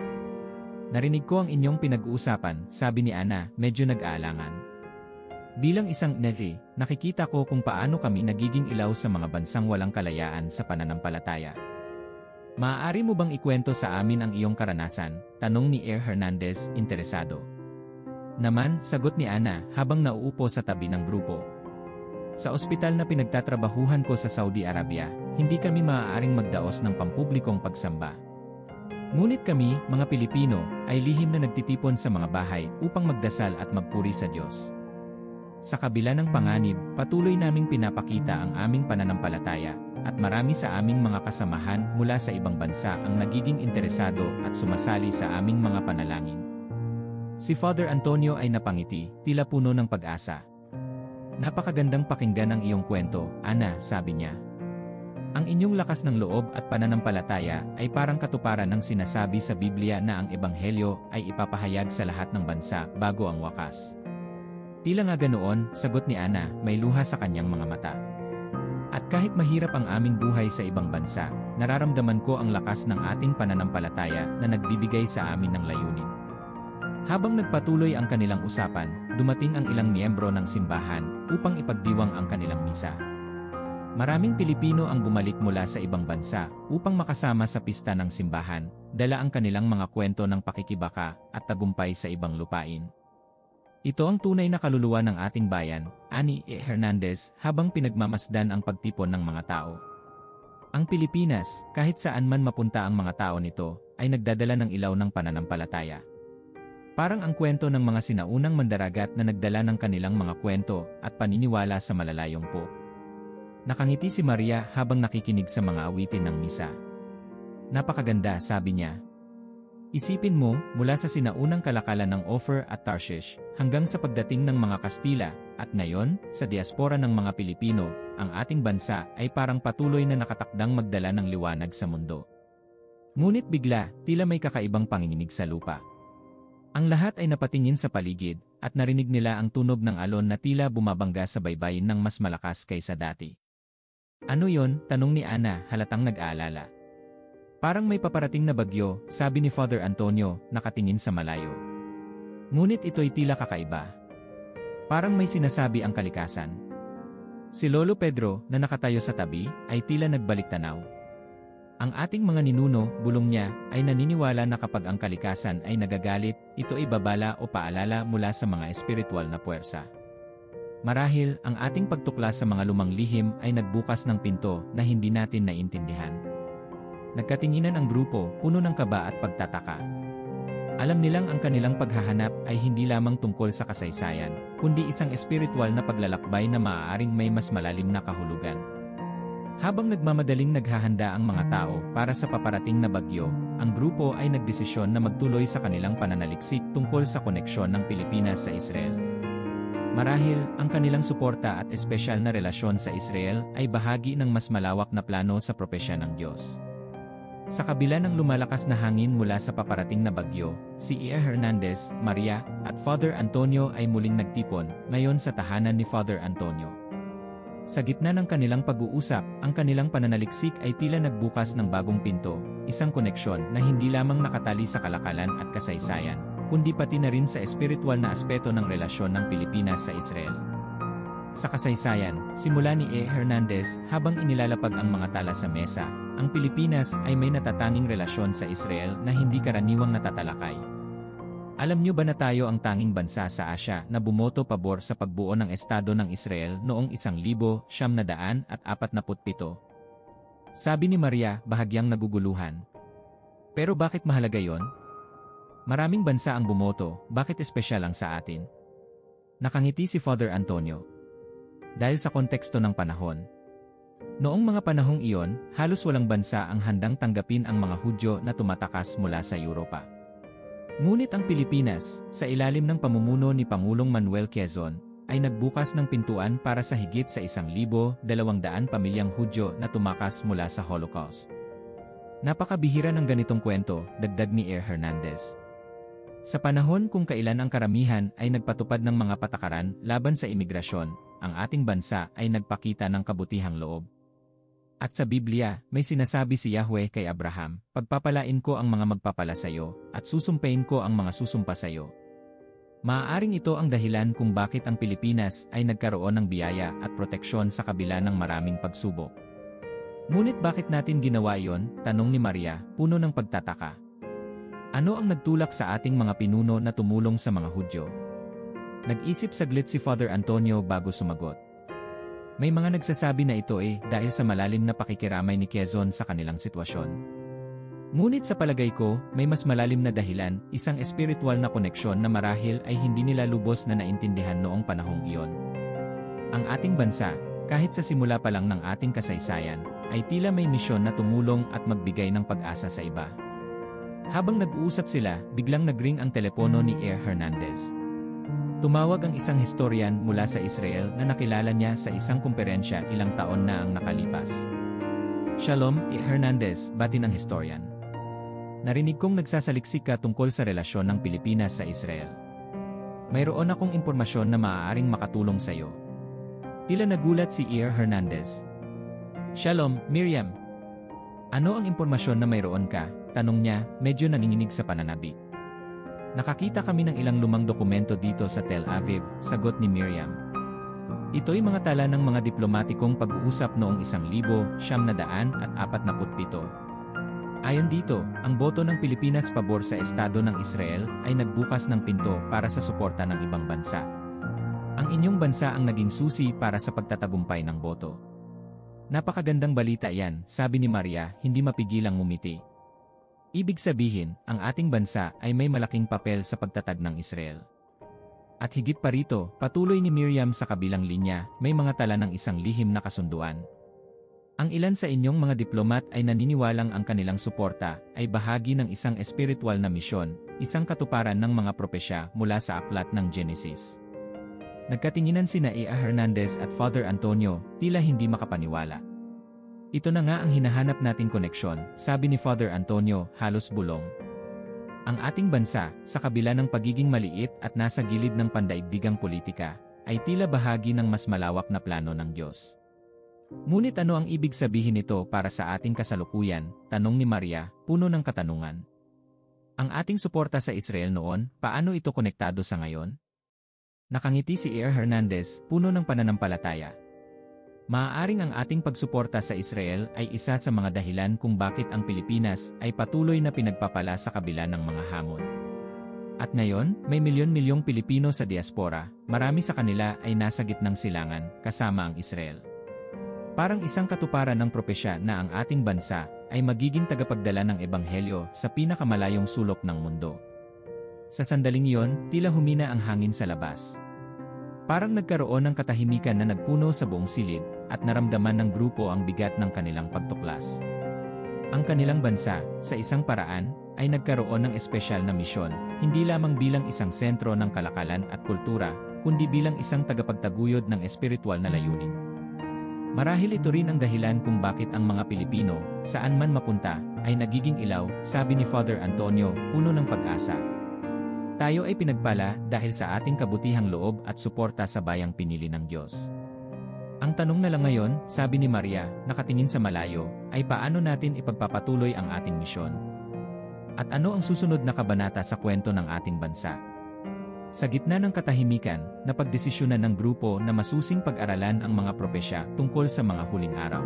Narinig ko ang inyong pinag-uusapan, sabi ni Ana, medyo nag-aalangan. Bilang isang Nevi, nakikita ko kung paano kami nagiging ilaw sa mga bansang walang kalayaan sa pananampalataya. Maaari mo bang ikwento sa amin ang iyong karanasan? Tanong ni Air Hernandez, interesado. Naman, sagot ni Ana habang nauupo sa tabi ng grupo. Sa ospital na pinagtatrabahuhan ko sa Saudi Arabia, hindi kami maaaring magdaos ng pampublikong pagsamba. Ngunit kami, mga Pilipino, ay lihim na nagtitipon sa mga bahay upang magdasal at magpuri sa Diyos. Sa kabila ng panganib, patuloy naming pinapakita ang aming pananampalataya, at marami sa aming mga kasamahan mula sa ibang bansa ang nagiging interesado at sumasali sa aming mga panalangin. Si Father Antonio ay napangiti, tila puno ng pag-asa. Napakagandang pakinggan ang iyong kwento, Ana, sabi niya. Ang inyong lakas ng loob at pananampalataya ay parang katuparan ng sinasabi sa Biblia na ang Ebanghelyo ay ipapahayag sa lahat ng bansa bago ang wakas. Tila nga ganoon, sagot ni Ana, may luha sa kanyang mga mata. At kahit mahirap ang aming buhay sa ibang bansa, nararamdaman ko ang lakas ng ating pananampalataya na nagbibigay sa amin ng layunin. Habang nagpatuloy ang kanilang usapan, dumating ang ilang miyembro ng simbahan upang ipagdiwang ang kanilang misa. Maraming Pilipino ang bumalik mula sa ibang bansa upang makasama sa pista ng simbahan, dala ang kanilang mga kwento ng pakikibaka at tagumpay sa ibang lupain. Ito ang tunay na kaluluwa ng ating bayan, ani E. Hernandez, habang pinagmamasdan ang pagtipon ng mga tao. Ang Pilipinas, kahit saan man mapunta ang mga tao nito, ay nagdadala ng ilaw ng pananampalataya. Parang ang kwento ng mga sinaunang mandaragat na nagdala ng kanilang mga kwento at paniniwala sa malalayong po. Nakangiti si Maria habang nakikinig sa mga awitin ng misa. Napakaganda, sabi niya. Isipin mo, mula sa sinaunang kalakalan ng Ophir at Tarshish, hanggang sa pagdating ng mga Kastila, at ngayon, sa diaspora ng mga Pilipino, ang ating bansa ay parang patuloy na nakatakdang magdala ng liwanag sa mundo. Ngunit bigla, tila may kakaibang panginginig sa lupa. Ang lahat ay napatingin sa paligid, at narinig nila ang tunog ng alon na tila bumabangga sa baybayin ng mas malakas kaysa dati. Ano yon? Tanong ni Ana, halatang nag-aalala. Parang may paparating na bagyo, sabi ni Father Antonio, nakatingin sa malayo. Ngunit ito'y tila kakaiba. Parang may sinasabi ang kalikasan. Si Lolo Pedro, na nakatayo sa tabi, ay tila nagbalik tanaw. Ang ating mga ninuno, bulong niya, ay naniniwala na kapag ang kalikasan ay nagagalit, ito ay babala o paalala mula sa mga espiritual na puwersa. Marahil, ang ating pagtuklas sa mga lumang lihim ay nagbukas ng pinto na hindi natin naintindihan. Nagkatinginan ang grupo, puno ng kaba at pagtataka. Alam nilang ang kanilang paghahanap ay hindi lamang tungkol sa kasaysayan, kundi isang espiritual na paglalakbay na maaaring may mas malalim na kahulugan. Habang nagmamadaling naghahanda ang mga tao para sa paparating na bagyo, ang grupo ay nagdesisyon na magtuloy sa kanilang pananaliksik tungkol sa koneksyon ng Pilipinas sa Israel. Marahil, ang kanilang suporta at espesyal na relasyon sa Israel ay bahagi ng mas malawak na plano sa propesya ng Diyos. Sa kabila ng lumalakas na hangin mula sa paparating na bagyo, si E. Hernandez, Maria, at Father Antonio ay muling nagtipon, ngayon sa tahanan ni Father Antonio. Sa gitna ng kanilang pag-uusap, ang kanilang pananaliksik ay tila nagbukas ng bagong pinto, isang koneksyon na hindi lamang nakatali sa kalakalan at kasaysayan, kundi pati na rin sa espiritual na aspeto ng relasyon ng Pilipinas sa Israel. Sa kasaysayan, simula ni E. Hernandez, habang inilalapag ang mga tala sa mesa, ang Pilipinas ay may natatanging relasyon sa Israel na hindi karaniwang natatalakay. Alam niyo ba na tayo ang tanging bansa sa Asya na bumoto pabor sa pagbuo ng Estado ng Israel noong 1947? Sabi ni Maria, bahagyang naguguluhan. Pero bakit mahalaga yon? Maraming bansa ang bumoto, bakit espesyal ang sa atin? Nakangiti si Father Antonio. Dahil sa konteksto ng panahon. Noong mga panahong iyon, halos walang bansa ang handang tanggapin ang mga Hudyo na tumatakas mula sa Europa. Ngunit ang Pilipinas, sa ilalim ng pamumuno ni Pangulong Manuel Quezon, ay nagbukas ng pintuan para sa higit sa 1,200 pamilyang Hudyo na tumakas mula sa Holocaust. Napakabihira ng ganitong kwento, dagdag ni E. Hernandez. Sa panahon kung kailan ang karamihan ay nagpatupad ng mga patakaran laban sa imigrasyon, ang ating bansa ay nagpakita ng kabutihang loob. At sa Biblia, may sinasabi si Yahweh kay Abraham, pagpapalain ko ang mga magpapala sa iyo, at susumpain ko ang mga susumpa sa iyo. Maaaring ito ang dahilan kung bakit ang Pilipinas ay nagkaroon ng biyaya at proteksyon sa kabila ng maraming pagsubok. Ngunit bakit natin ginawa iyon? Tanong ni Maria, puno ng pagtataka. Ano ang nagtulak sa ating mga pinuno na tumulong sa mga Hudyo? Nag-isip saglit si Father Antonio bago sumagot. May mga nagsasabi na ito dahil sa malalim na pakikiramay ni Quezon sa kanilang sitwasyon. Ngunit sa palagay ko, may mas malalim na dahilan, isang espiritual na koneksyon na marahil ay hindi nila lubos na naintindihan noong panahong iyon. Ang ating bansa, kahit sa simula pa lang ng ating kasaysayan, ay tila may misyon na tumulong at magbigay ng pag-asa sa iba. Habang nag-uusap sila, biglang nagring ang telepono ni E. Hernandez. Tumawag ang isang historian mula sa Israel na nakilala niya sa isang kumperensya ilang taon na ang nakalipas. Shalom, E. Hernandez, batin ang historian. Narinig kong nagsasaliksik ka tungkol sa relasyon ng Pilipinas sa Israel. Mayroon akong impormasyon na maaaring makatulong sa iyo. Tila nagulat si E. Hernandez. Shalom, Miriam. Ano ang impormasyon na mayroon ka? Tanong niya, medyo nanginginig sa pananabik. Nakakita kami ng ilang lumang dokumento dito sa Tel Aviv, sagot ni Miriam. Ito'y mga tala ng mga diplomatikong pag-uusap noong 1947. Ayon dito, ang boto ng Pilipinas pabor sa Estado ng Israel ay nagbukas ng pinto para sa suporta ng ibang bansa. Ang inyong bansa ang naging susi para sa pagtatagumpay ng boto. Napakagandang balita yan, sabi ni Maria, hindi mapigilang ngumiti. Ibig sabihin, ang ating bansa ay may malaking papel sa pagtatag ng Israel. At higit pa rito, patuloy ni Miriam sa kabilang linya, may mga tala ng isang lihim na kasunduan. Ang ilan sa inyong mga diplomat ay naniniwalang ang kanilang suporta ay bahagi ng isang espiritual na misyon, isang katuparan ng mga propesya mula sa aklat ng Genesis. Nagkatinginan sina E. Hernandez at Father Antonio, tila hindi makapaniwala. Ito na nga ang hinahanap nating koneksyon, sabi ni Father Antonio, halos bulong. Ang ating bansa, sa kabila ng pagiging maliit at nasa gilid ng pandaigdigang politika, ay tila bahagi ng mas malawak na plano ng Diyos. Ngunit ano ang ibig sabihin nito para sa ating kasalukuyan? Tanong ni Maria, puno ng katanungan. Ang ating suporta sa Israel noon, paano ito konektado sa ngayon? Nakangiti si E. Hernandez, puno ng pananampalataya. Maaaring ang ating pagsuporta sa Israel ay isa sa mga dahilan kung bakit ang Pilipinas ay patuloy na pinagpapala sa kabila ng mga hamon. At ngayon, may milyon-milyong Pilipino sa diaspora, marami sa kanila ay nasa gitnang silangan, kasama ang Israel. Parang isang katuparan ng propesya na ang ating bansa ay magiging tagapagdala ng ebanghelyo sa pinakamalayong sulok ng mundo. Sa sandaling iyon, tila humina ang hangin sa labas. Parang nagkaroon ng katahimikan na nagpuno sa buong silid, at naramdaman ng grupo ang bigat ng kanilang pagtuklas. Ang kanilang bansa, sa isang paraan, ay nagkaroon ng espesyal na misyon, hindi lamang bilang isang sentro ng kalakalan at kultura, kundi bilang isang tagapagtaguyod ng espiritual na layunin. Marahil ito rin ang dahilan kung bakit ang mga Pilipino, saan man mapunta, ay nagiging ilaw, sabi ni Father Antonio, puno ng pag-asa. Tayo ay pinagpala dahil sa ating kabutihang loob at suporta sa bayang pinili ng Diyos. Ang tanong na lang ngayon, sabi ni Maria, nakatingin sa malayo, ay paano natin ipagpapatuloy ang ating misyon? At ano ang susunod na kabanata sa kwento ng ating bansa? Sa gitna ng katahimikan, napagdesisyonan ng grupo na masusing pag-aralan ang mga propesya tungkol sa mga huling araw.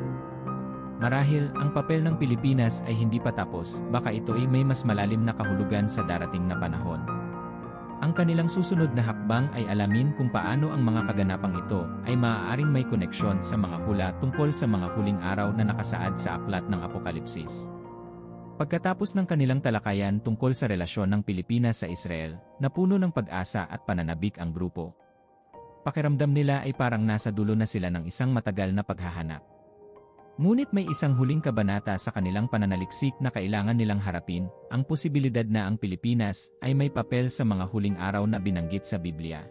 Marahil, ang papel ng Pilipinas ay hindi pa tapos, baka ito ay may mas malalim na kahulugan sa darating na panahon. Ang kanilang susunod na hakbang ay alamin kung paano ang mga kaganapang ito ay maaaring may koneksyon sa mga hula tungkol sa mga huling araw na nakasaad sa aklat ng Apokalipsis. Pagkatapos ng kanilang talakayan tungkol sa relasyon ng Pilipinas sa Israel, napuno ng pag-asa at pananabik ang grupo. Pakiramdam nila ay parang nasa dulo na sila ng isang matagal na paghahanap. Ngunit may isang huling kabanata sa kanilang pananaliksik na kailangan nilang harapin, ang posibilidad na ang Pilipinas ay may papel sa mga huling araw na binanggit sa Biblia.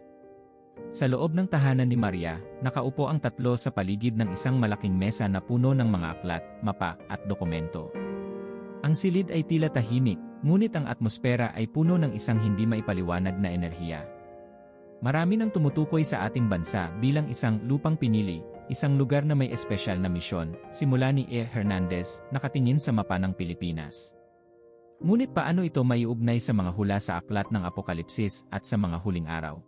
Sa loob ng tahanan ni Maria, nakaupo ang tatlo sa paligid ng isang malaking mesa na puno ng mga aklat, mapa, at dokumento. Ang silid ay tila tahimik, ngunit ang atmosfera ay puno ng isang hindi maipaliwanag na enerhiya. Marami nang tumutukoy sa ating bansa bilang isang lupang pinili, isang lugar na may espesyal na misyon, simula ni E. Hernandez, nakatingin sa mapa ng Pilipinas. Ngunit paano ito maiugnay sa mga hula sa aklat ng Apokalipsis at sa mga huling araw?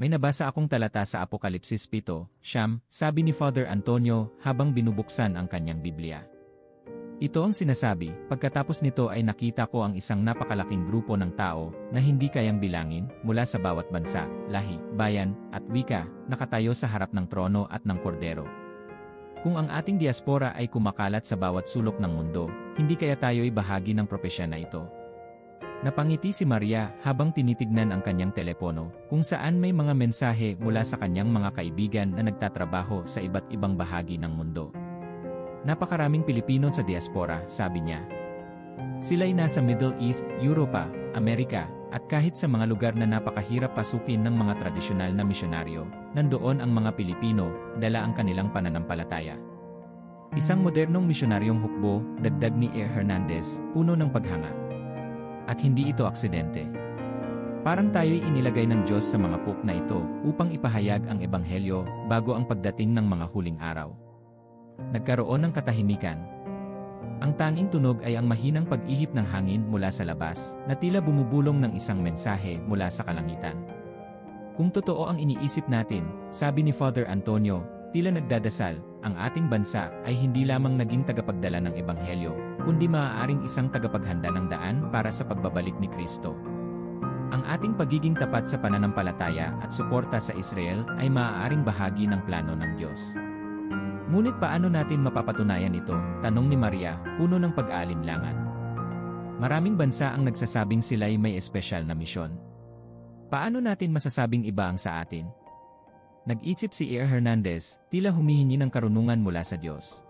May nabasa akong talata sa Apokalipsis 7:9, sabi ni Father Antonio habang binubuksan ang kanyang Biblia. Ito ang sinasabi, pagkatapos nito ay nakita ko ang isang napakalaking grupo ng tao na hindi kayang bilangin mula sa bawat bansa, lahi, bayan, at wika, nakatayo sa harap ng trono at ng kordero. Kung ang ating diaspora ay kumakalat sa bawat sulok ng mundo, hindi kaya tayo'y bahagi ng propesya na ito. Napangiti si Maria habang tinitignan ang kanyang telepono, kung saan may mga mensahe mula sa kanyang mga kaibigan na nagtatrabaho sa iba't ibang bahagi ng mundo. Napakaraming Pilipino sa diaspora, sabi niya. Sila'y nasa Middle East, Europa, Amerika, at kahit sa mga lugar na napakahirap pasukin ng mga tradisyonal na misyonaryo, nandoon ang mga Pilipino, dala ang kanilang pananampalataya. Isang modernong misyonaryong hukbo, dagdag ni E. Hernandez, puno ng paghanga. At hindi ito aksidente. Parang tayo'y inilagay ng Diyos sa mga puk na ito upang ipahayag ang ebanghelyo bago ang pagdating ng mga huling araw. Nagkaroon ng katahimikan. Ang tanging tunog ay ang mahinang pag-ihip ng hangin mula sa labas, na tila bumubulong ng isang mensahe mula sa kalangitan. Kung totoo ang iniisip natin, sabi ni Father Antonio, tila nagdadasal, ang ating bansa ay hindi lamang naging tagapagdala ng ebanghelyo, kundi maaaring isang tagapaghanda ng daan para sa pagbabalik ni Kristo. Ang ating pagiging tapat sa pananampalataya at suporta sa Israel ay maaaring bahagi ng plano ng Diyos. Ngunit paano natin mapapatunayan ito? Tanong ni Maria, puno ng pag-aalinlangan. Maraming bansa ang nagsasabing sila'y may espesyal na misyon. Paano natin masasabing iba ang sa atin? Nag-isip si E. Hernandez, tila humihingi ng karunungan mula sa Diyos.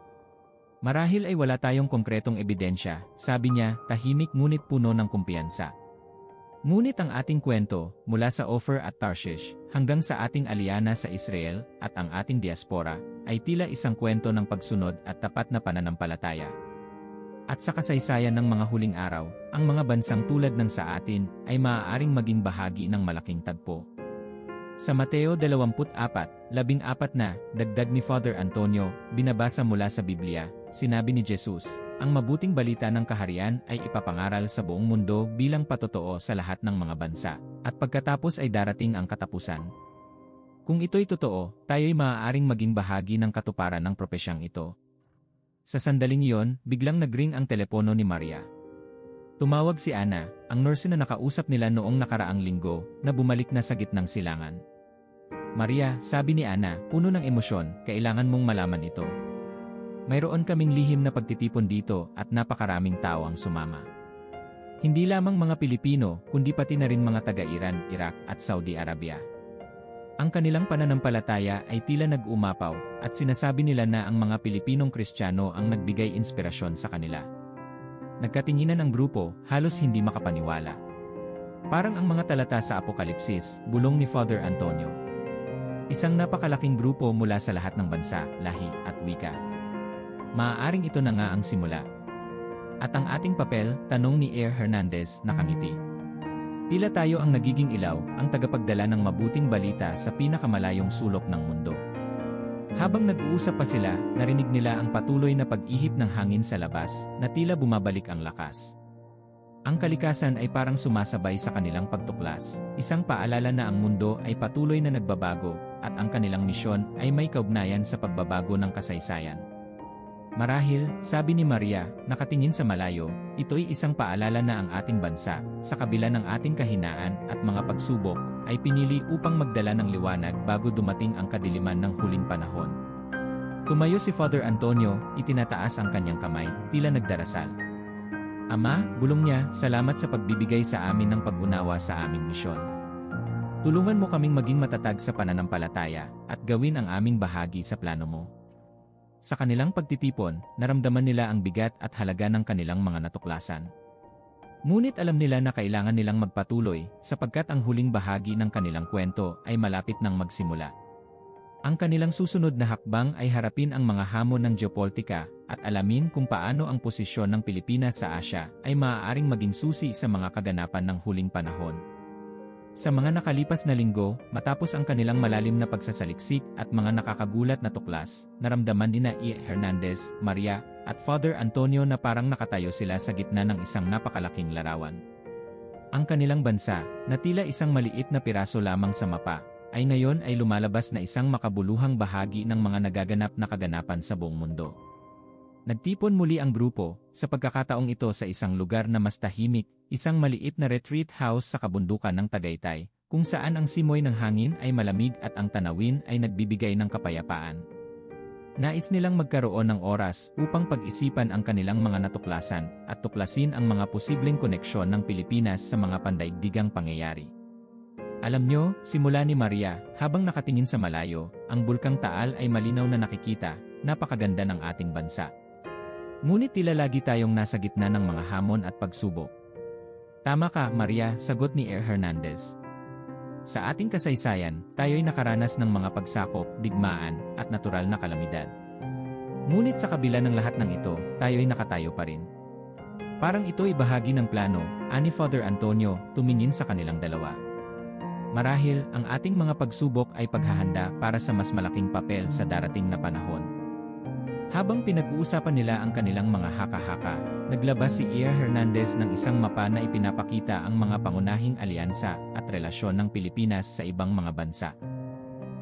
Marahil ay wala tayong konkretong ebidensya, sabi niya, tahimik ngunit puno ng kumpiyansa. Ngunit ang ating kwento, mula sa Ophir at Tarshish, hanggang sa ating aliyana sa Israel at ang ating diaspora, ay tila isang kwento ng pagsunod at tapat na pananampalataya. At sa kasaysayan ng mga huling araw, ang mga bansang tulad ng sa atin ay maaaring maging bahagi ng malaking tagpo. Sa Mateo 24:14 na, dagdag ni Father Antonio, binabasa mula sa Biblia, sinabi ni Jesus, ang mabuting balita ng kaharian ay ipapangaral sa buong mundo bilang patotoo sa lahat ng mga bansa, at pagkatapos ay darating ang katapusan. Kung ito'y totoo, tayo'y maaaring maging bahagi ng katuparan ng propesyang ito. Sa sandaling iyon, biglang nagring ang telepono ni Maria. Tumawag si Ana, ang nurse na nakausap nila noong nakaraang linggo, na bumalik na sa gitnang silangan. Maria, sabi ni Ana, puno ng emosyon, kailangan mong malaman ito. Mayroon kaming lihim na pagtitipon dito at napakaraming tao ang sumama. Hindi lamang mga Pilipino, kundi pati na rin mga taga-Iran, Iraq at Saudi Arabia. Ang kanilang pananampalataya ay tila nag-umapaw at sinasabi nila na ang mga Pilipinong Kristiyano ang nagbigay inspirasyon sa kanila. Nagkatinginan ang grupo, halos hindi makapaniwala. Parang ang mga talata sa Apokalipsis, bulong ni Father Antonio. Isang napakalaking grupo mula sa lahat ng bansa, lahi at wika. Maaaring ito na nga ang simula. At ang ating papel, tanong ni E. Hernandez, nakangiti. Tila tayo ang nagiging ilaw, ang tagapagdala ng mabuting balita sa pinakamalayong sulok ng mundo. Habang nag-uusap pa sila, narinig nila ang patuloy na pag-ihip ng hangin sa labas, na tila bumabalik ang lakas. Ang kalikasan ay parang sumasabay sa kanilang pagtuklas, isang paalala na ang mundo ay patuloy na nagbabago, at ang kanilang misyon ay may kaugnayan sa pagbabago ng kasaysayan. Marahil, sabi ni Maria, nakatingin sa malayo, ito'y isang paalala na ang ating bansa, sa kabila ng ating kahinaan at mga pagsubok, ay pinili upang magdala ng liwanag bago dumating ang kadiliman ng huling panahon. Tumayo si Father Antonio, itinataas ang kanyang kamay, tila nagdarasal. Ama, bulong niya, salamat sa pagbibigay sa amin ng pag-unawa sa aming misyon. Tulungan mo kaming maging matatag sa pananampalataya, at gawin ang aming bahagi sa plano mo. Sa kanilang pagtitipon, naramdaman nila ang bigat at halaga ng kanilang mga natuklasan. Ngunit alam nila na kailangan nilang magpatuloy, sapagkat ang huling bahagi ng kanilang kwento ay malapit nang magsimula. Ang kanilang susunod na hakbang ay harapin ang mga hamon ng geopolitika, at alamin kung paano ang posisyon ng Pilipinas sa Asya ay maaaring maging susi sa mga kaganapan ng huling panahon. Sa mga nakalipas na linggo, matapos ang kanilang malalim na pagsasaliksik at mga nakakagulat na tuklas, naramdaman nina E. Hernandez, Maria, at Father Antonio na parang nakatayo sila sa gitna ng isang napakalaking larawan. Ang kanilang bansa, na tila isang maliit na piraso lamang sa mapa, ay ngayon ay lumalabas na isang makabuluhang bahagi ng mga nagaganap na kaganapan sa buong mundo. Nagtipon muli ang grupo, sa pagkakataong ito sa isang lugar na mas tahimik, isang maliit na retreat house sa kabundukan ng Tagaytay, kung saan ang simoy ng hangin ay malamig at ang tanawin ay nagbibigay ng kapayapaan. Nais nilang magkaroon ng oras upang pag-isipan ang kanilang mga natuklasan at tuklasin ang mga posibleng koneksyon ng Pilipinas sa mga pandaigdigang pangyayari. Alam nyo, simula ni Maria, habang nakatingin sa malayo, ang Bulkang Taal ay malinaw na nakikita, napakaganda ng ating bansa. Ngunit tila lagi tayong nasa gitna ng mga hamon at pagsubok. Tama ka, Maria, sagot ni E. Hernandez. Sa ating kasaysayan, tayo'y nakaranas ng mga pagsakop, digmaan, at natural na kalamidad. Ngunit sa kabila ng lahat ng ito, tayo'y nakatayo pa rin. Parang ito'y bahagi ng plano, ani Father Antonio, tumingin sa kanilang dalawa. Marahil, ang ating mga pagsubok ay paghahanda para sa mas malaking papel sa darating na panahon. Habang pinag-uusapan nila ang kanilang mga haka-haka, naglabas si E. Hernandez ng isang mapa na ipinapakita ang mga pangunahing alyansa at relasyon ng Pilipinas sa ibang mga bansa.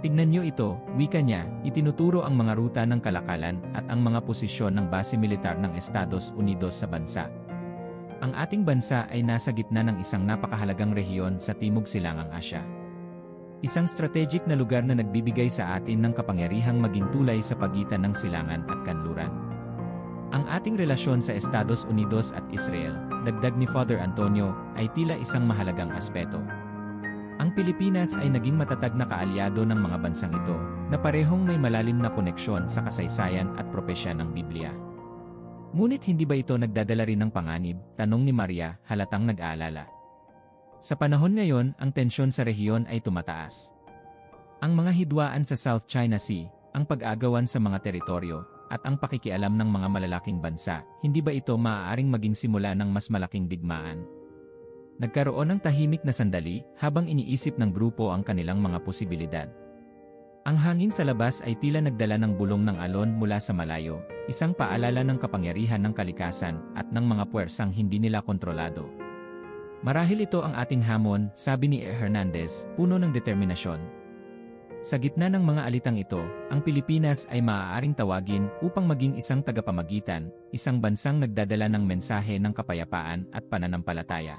Tignan niyo ito, wika niya, itinuturo ang mga ruta ng kalakalan at ang mga posisyon ng base militar ng Estados Unidos sa bansa. Ang ating bansa ay nasa gitna ng isang napakahalagang rehiyon sa Timog Silangang Asya. Isang strategic na lugar na nagbibigay sa atin ng kapangyarihang maging tulay sa pagitan ng silangan at kanluran. Ang ating relasyon sa Estados Unidos at Israel, dagdag ni Father Antonio, ay tila isang mahalagang aspeto. Ang Pilipinas ay naging matatag na kaalyado ng mga bansang ito, na parehong may malalim na koneksyon sa kasaysayan at propesya ng Biblia. Ngunit hindi ba ito nagdadala rin ng panganib? Tanong ni Maria, halatang nag-aalala. Sa panahon ngayon, ang tensyon sa rehiyon ay tumataas. Ang mga hidwaan sa South China Sea, ang pag-agawan sa mga teritoryo, at ang pakikialam ng mga malalaking bansa, hindi ba ito maaaring maging simula ng mas malaking digmaan? Nagkaroon ng tahimik na sandali habang iniisip ng grupo ang kanilang mga posibilidad. Ang hangin sa labas ay tila nagdala ng bulong ng alon mula sa malayo, isang paalala ng kapangyarihan ng kalikasan at ng mga puwersang hindi nila kontrolado. Marahil ito ang ating hamon, sabi ni E. Hernandez, puno ng determinasyon. Sa gitna ng mga alitang ito, ang Pilipinas ay maaaring tawagin upang maging isang tagapamagitan, isang bansang nagdadala ng mensahe ng kapayapaan at pananampalataya.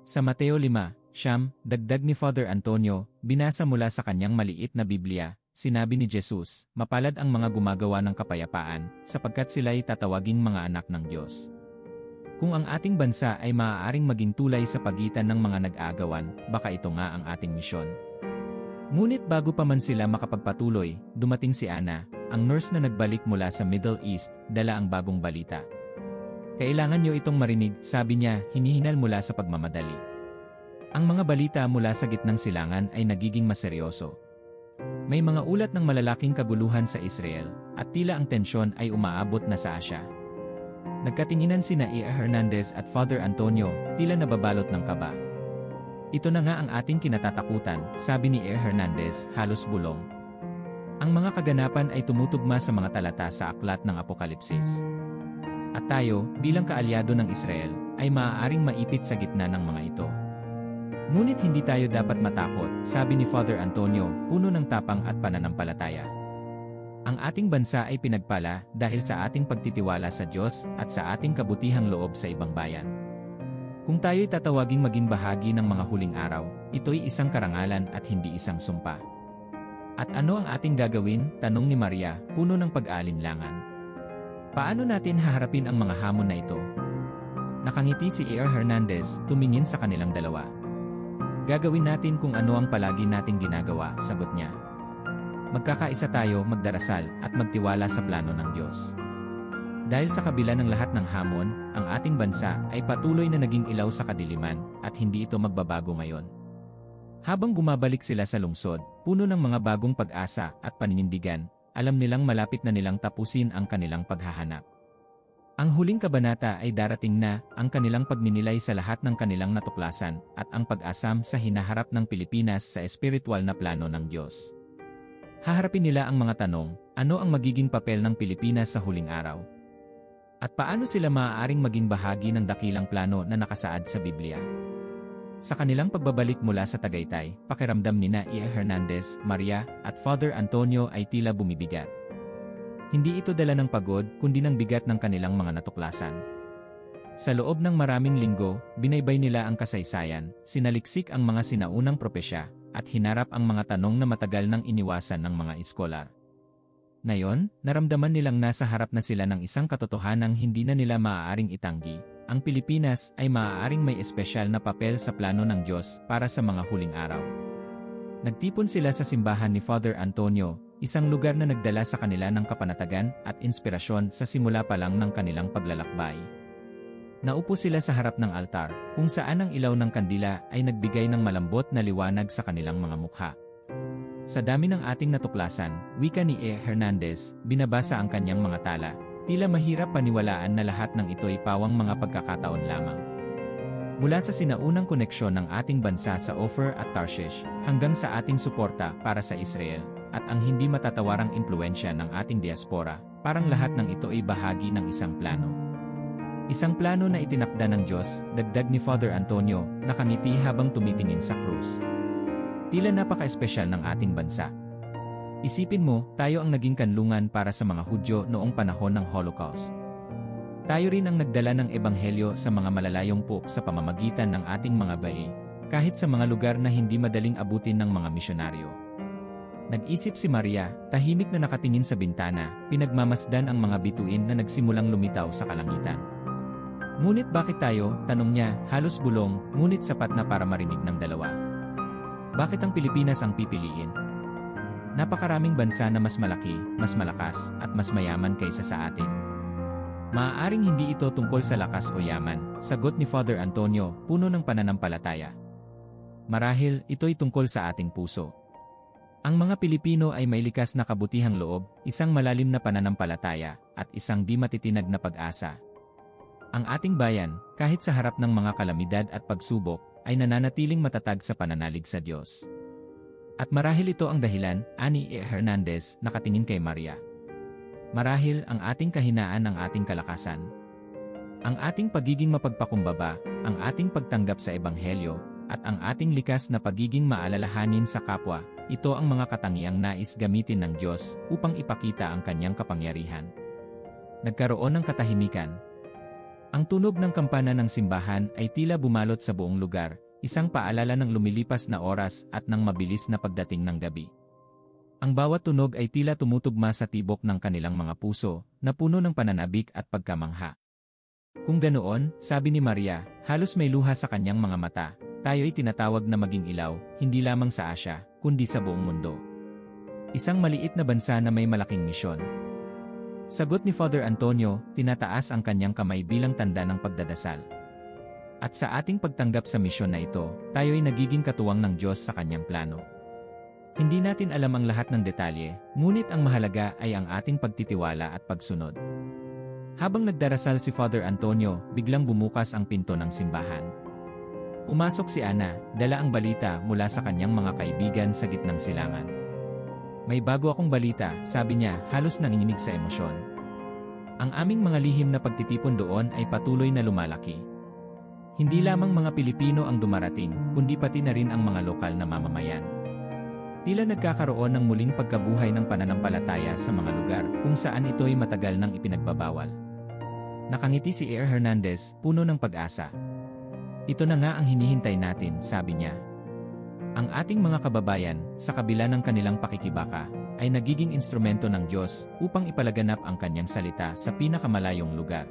Sa Mateo 5:9, dagdag ni Father Antonio, binasa mula sa kanyang maliit na Biblia, sinabi ni Jesus, mapalad ang mga gumagawa ng kapayapaan, sapagkat sila'y tatawaging mga anak ng Diyos. Kung ang ating bansa ay maaaring maging tulay sa pagitan ng mga nag-aagawan, baka ito nga ang ating misyon. Ngunit bago pa man sila makapagpatuloy, dumating si Anna, ang nurse na nagbalik mula sa Middle East, dala ang bagong balita. Kailangan niyo itong marinig, sabi niya, hinihinal mula sa pagmamadali. Ang mga balita mula sa gitnang silangan ay nagiging maseryoso. May mga ulat ng malalaking kaguluhan sa Israel, at tila ang tensyon ay umaabot na sa Asya. Nagkatinginan sina E. Hernandez at Father Antonio, tila nababalot ng kaba. Ito na nga ang ating kinatatakutan, sabi ni E. Hernandez, halos bulong. Ang mga kaganapan ay tumutugma sa mga talata sa aklat ng Apokalipsis. At tayo, bilang kaalyado ng Israel, ay maaaring maipit sa gitna ng mga ito. Ngunit hindi tayo dapat matakot, sabi ni Father Antonio, puno ng tapang at pananampalataya. Ang ating bansa ay pinagpala dahil sa ating pagtitiwala sa Diyos at sa ating kabutihang loob sa ibang bayan. Kung tayo'y tatawaging maging bahagi ng mga huling araw, ito'y isang karangalan at hindi isang sumpa. At ano ang ating gagawin? Tanong ni Maria, puno ng pag-aalinlangan. Paano natin haharapin ang mga hamon na ito? Nakangiti si A.R. Hernandez, tumingin sa kanilang dalawa. Gagawin natin kung ano ang palagi nating ginagawa, sagot niya. Magkakaisa tayo, magdarasal, at magtiwala sa plano ng Diyos. Dahil sa kabila ng lahat ng hamon, ang ating bansa ay patuloy na naging ilaw sa kadiliman, at hindi ito magbabago ngayon. Habang bumabalik sila sa lungsod, puno ng mga bagong pag-asa at paninindigan, alam nilang malapit na nilang tapusin ang kanilang paghahanap. Ang huling kabanata ay darating na, ang kanilang pagninilay sa lahat ng kanilang natuklasan, at ang pag-asam sa hinaharap ng Pilipinas sa espiritual na plano ng Diyos. Haharapin nila ang mga tanong, ano ang magiging papel ng Pilipinas sa huling araw? At paano sila maaaring maging bahagi ng dakilang plano na nakasaad sa Biblia? Sa kanilang pagbabalik mula sa Tagaytay, pakiramdam nina A. Hernandez, Maria, at Father Antonio ay tila bumibigat. Hindi ito dala ng pagod, kundi ng bigat ng kanilang mga natuklasan. Sa loob ng maraming linggo, binaybay nila ang kasaysayan, sinaliksik ang mga sinaunang propesya, at hinarap ang mga tanong na matagal nang iniwasan ng mga iskolar. Ngayon, naramdaman nilang nasa harap na sila ng isang katotohanang hindi na nila maaaring itanggi. Ang Pilipinas ay maaaring may espesyal na papel sa plano ng Diyos para sa mga huling araw. Nagtipon sila sa simbahan ni Father Antonio, isang lugar na nagdala sa kanila ng kapanatagan at inspirasyon sa simula pa lang ng kanilang paglalakbay. Naupo sila sa harap ng altar, kung saan ang ilaw ng kandila ay nagbigay ng malambot na liwanag sa kanilang mga mukha. Sa dami ng ating natuklasan, wika ni A. Hernandez, binabasa ang kanyang mga tala, tila mahirap paniwalaan na lahat ng ito ay pawang mga pagkakataon lamang. Mula sa sinaunang koneksyon ng ating bansa sa Ophir at Tarshish, hanggang sa ating suporta para sa Israel, at ang hindi matatawarang impluensya ng ating diaspora, parang lahat ng ito ay bahagi ng isang plano. Isang plano na itinakda ng Diyos, dagdag ni Father Antonio, nakangiti habang tumitingin sa krus. Tila napaka-espesyal ng ating bansa. Isipin mo, tayo ang naging kanlungan para sa mga Hudyo noong panahon ng Holocaust. Tayo rin ang nagdala ng ebanghelyo sa mga malalayong pok sa pamamagitan ng ating mga bayi, kahit sa mga lugar na hindi madaling abutin ng mga misyonaryo. Nag-isip si Maria, tahimik na nakatingin sa bintana, pinagmamasdan ang mga bituin na nagsimulang lumitaw sa kalangitan. Ngunit bakit tayo, tanong niya, halos bulong, ngunit sapat na para marinig ng dalawa. Bakit ang Pilipinas ang pipiliin? Napakaraming bansa na mas malaki, mas malakas, at mas mayaman kaysa sa atin. Maaaring hindi ito tungkol sa lakas o yaman, sagot ni Father Antonio, puno ng pananampalataya. Marahil, ito'y tungkol sa ating puso. Ang mga Pilipino ay may likas na kabutihang loob, isang malalim na pananampalataya, at isang di matitinag na pag-asa. Ang ating bayan, kahit sa harap ng mga kalamidad at pagsubok, ay nananatiling matatag sa pananalig sa Diyos. At marahil ito ang dahilan, ani A. Hernandez, nakatingin kay Maria. Marahil ang ating kahinaan ang ating kalakasan. Ang ating pagiging mapagpakumbaba, ang ating pagtanggap sa Ebanghelyo, at ang ating likas na pagiging maalalahanin sa kapwa, ito ang mga katangiang nais gamitin ng Diyos upang ipakita ang kanyang kapangyarihan. Nagkaroon ng katahimikan. Ang tunog ng kampana ng simbahan ay tila bumalot sa buong lugar, isang paalala ng lumilipas na oras at ng mabilis na pagdating ng gabi. Ang bawat tunog ay tila tumutugma sa tibok ng kanilang mga puso, na puno ng pananabik at pagkamangha. Kung ganoon, sabi ni Maria, halos may luha sa kanyang mga mata, tayo'y tinatawag na maging ilaw, hindi lamang sa Asya, kundi sa buong mundo. Isang maliit na bansa na may malaking misyon. Sagot ni Father Antonio, tinataas ang kanyang kamay bilang tanda ng pagdadasal. At sa ating pagtanggap sa misyon na ito, tayo'y nagiging katuwang ng Diyos sa kanyang plano. Hindi natin alam ang lahat ng detalye, ngunit ang mahalaga ay ang ating pagtitiwala at pagsunod. Habang nagdarasal si Father Antonio, biglang bumukas ang pinto ng simbahan. Pumasok si Ana, dala ang balita mula sa kanyang mga kaibigan sa gitnang silangan. May bago akong balita, sabi niya, halos nanginginig sa emosyon. Ang aming mga lihim na pagtitipon doon ay patuloy na lumalaki. Hindi lamang mga Pilipino ang dumarating, kundi pati na rin ang mga lokal na mamamayan. Tila nagkakaroon ng muling pagkabuhay ng pananampalataya sa mga lugar kung saan ito'y matagal nang ipinagbabawal. Nakangiti si Air Hernandez, puno ng pag-asa. Ito na nga ang hinihintay natin, sabi niya. Ang ating mga kababayan, sa kabila ng kanilang pakikibaka, ay nagiging instrumento ng Diyos upang ipalaganap ang kanyang salita sa pinakamalayong lugar.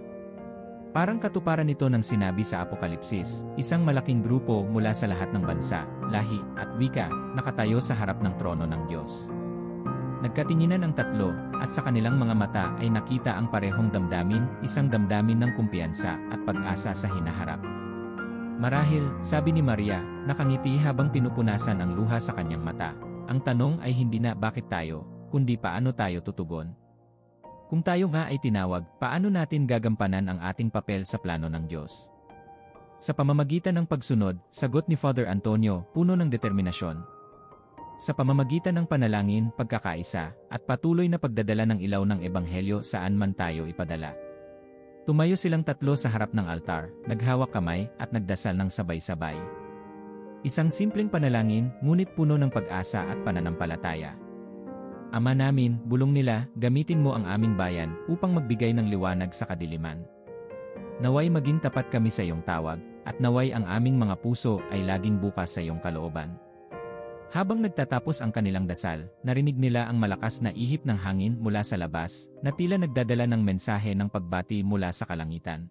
Parang katuparan ito ng sinabi sa Apokalipsis, isang malaking grupo mula sa lahat ng bansa, lahi, at wika, nakatayo sa harap ng trono ng Diyos. Nagkatinginan ang tatlo, at sa kanilang mga mata ay nakita ang parehong damdamin, isang damdamin ng kumpiyansa at pag-asa sa hinaharap. Marahil, sabi ni Maria, nakangiti habang pinupunasan ang luha sa kanyang mata. Ang tanong ay hindi na bakit tayo, kundi paano tayo tutugon. Kung tayo nga ay tinawag, paano natin gagampanan ang ating papel sa plano ng Diyos? Sa pamamagitan ng pagsunod, sagot ni Father Antonio, puno ng determinasyon. Sa pamamagitan ng panalangin, pagkakaisa, at patuloy na pagdadala ng ilaw ng Ebanghelyo saan man tayo ipadala. Tumayo silang tatlo sa harap ng altar, naghawak kamay, at nagdasal ng sabay-sabay. Isang simpleng panalangin, ngunit puno ng pag-asa at pananampalataya. Ama namin, bulong nila, gamitin mo ang aming bayan upang magbigay ng liwanag sa kadiliman. Naway maging tapat kami sa iyong tawag, at naway ang aming mga puso ay laging bukas sa iyong kalooban. Habang nagtatapos ang kanilang dasal, narinig nila ang malakas na ihip ng hangin mula sa labas, na tila nagdadala ng mensahe ng pagbati mula sa kalangitan.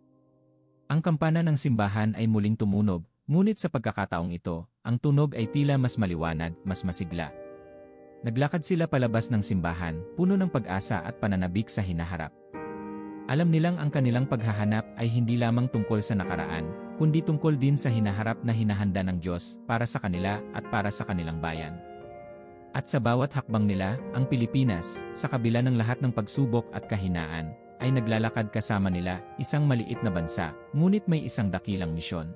Ang kampana ng simbahan ay muling tumunog, ngunit sa pagkakataong ito, ang tunog ay tila mas maliwanag, mas masigla. Naglakad sila palabas ng simbahan, puno ng pag-asa at pananabik sa hinaharap. Alam nilang ang kanilang paghahanap ay hindi lamang tungkol sa nakaraan, kundi tungkol din sa hinaharap na hinahanda ng Diyos para sa kanila at para sa kanilang bayan. At sa bawat hakbang nila, ang Pilipinas, sa kabila ng lahat ng pagsubok at kahinaan, ay naglalakad kasama nila, isang maliit na bansa, ngunit may isang dakilang misyon.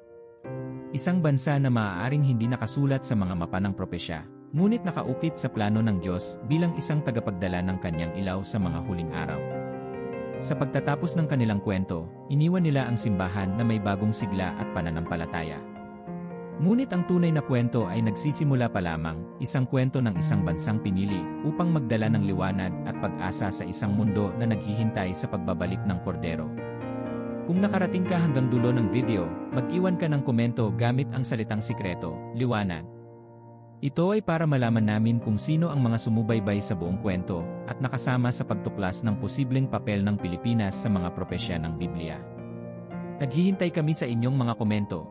Isang bansa na maaaring hindi nakasulat sa mga mapa ng propesya, ngunit nakaukit sa plano ng Diyos bilang isang tagapagdala ng kanyang ilaw sa mga huling araw. Sa pagtatapos ng kanilang kwento, iniwan nila ang simbahan na may bagong sigla at pananampalataya. Ngunit ang tunay na kwento ay nagsisimula pa lamang, isang kwento ng isang bansang pinili upang magdala ng liwanag at pag-asa sa isang mundo na naghihintay sa pagbabalik ng Kordero. Kung nakarating ka hanggang dulo ng video, mag-iwan ka ng komento gamit ang salitang sikreto, liwanag. Ito ay para malaman namin kung sino ang mga sumubaybay sa buong kwento at nakasama sa pagtuklas ng posibleng papel ng Pilipinas sa mga propesya ng Biblia. Naghihintay kami sa inyong mga komento.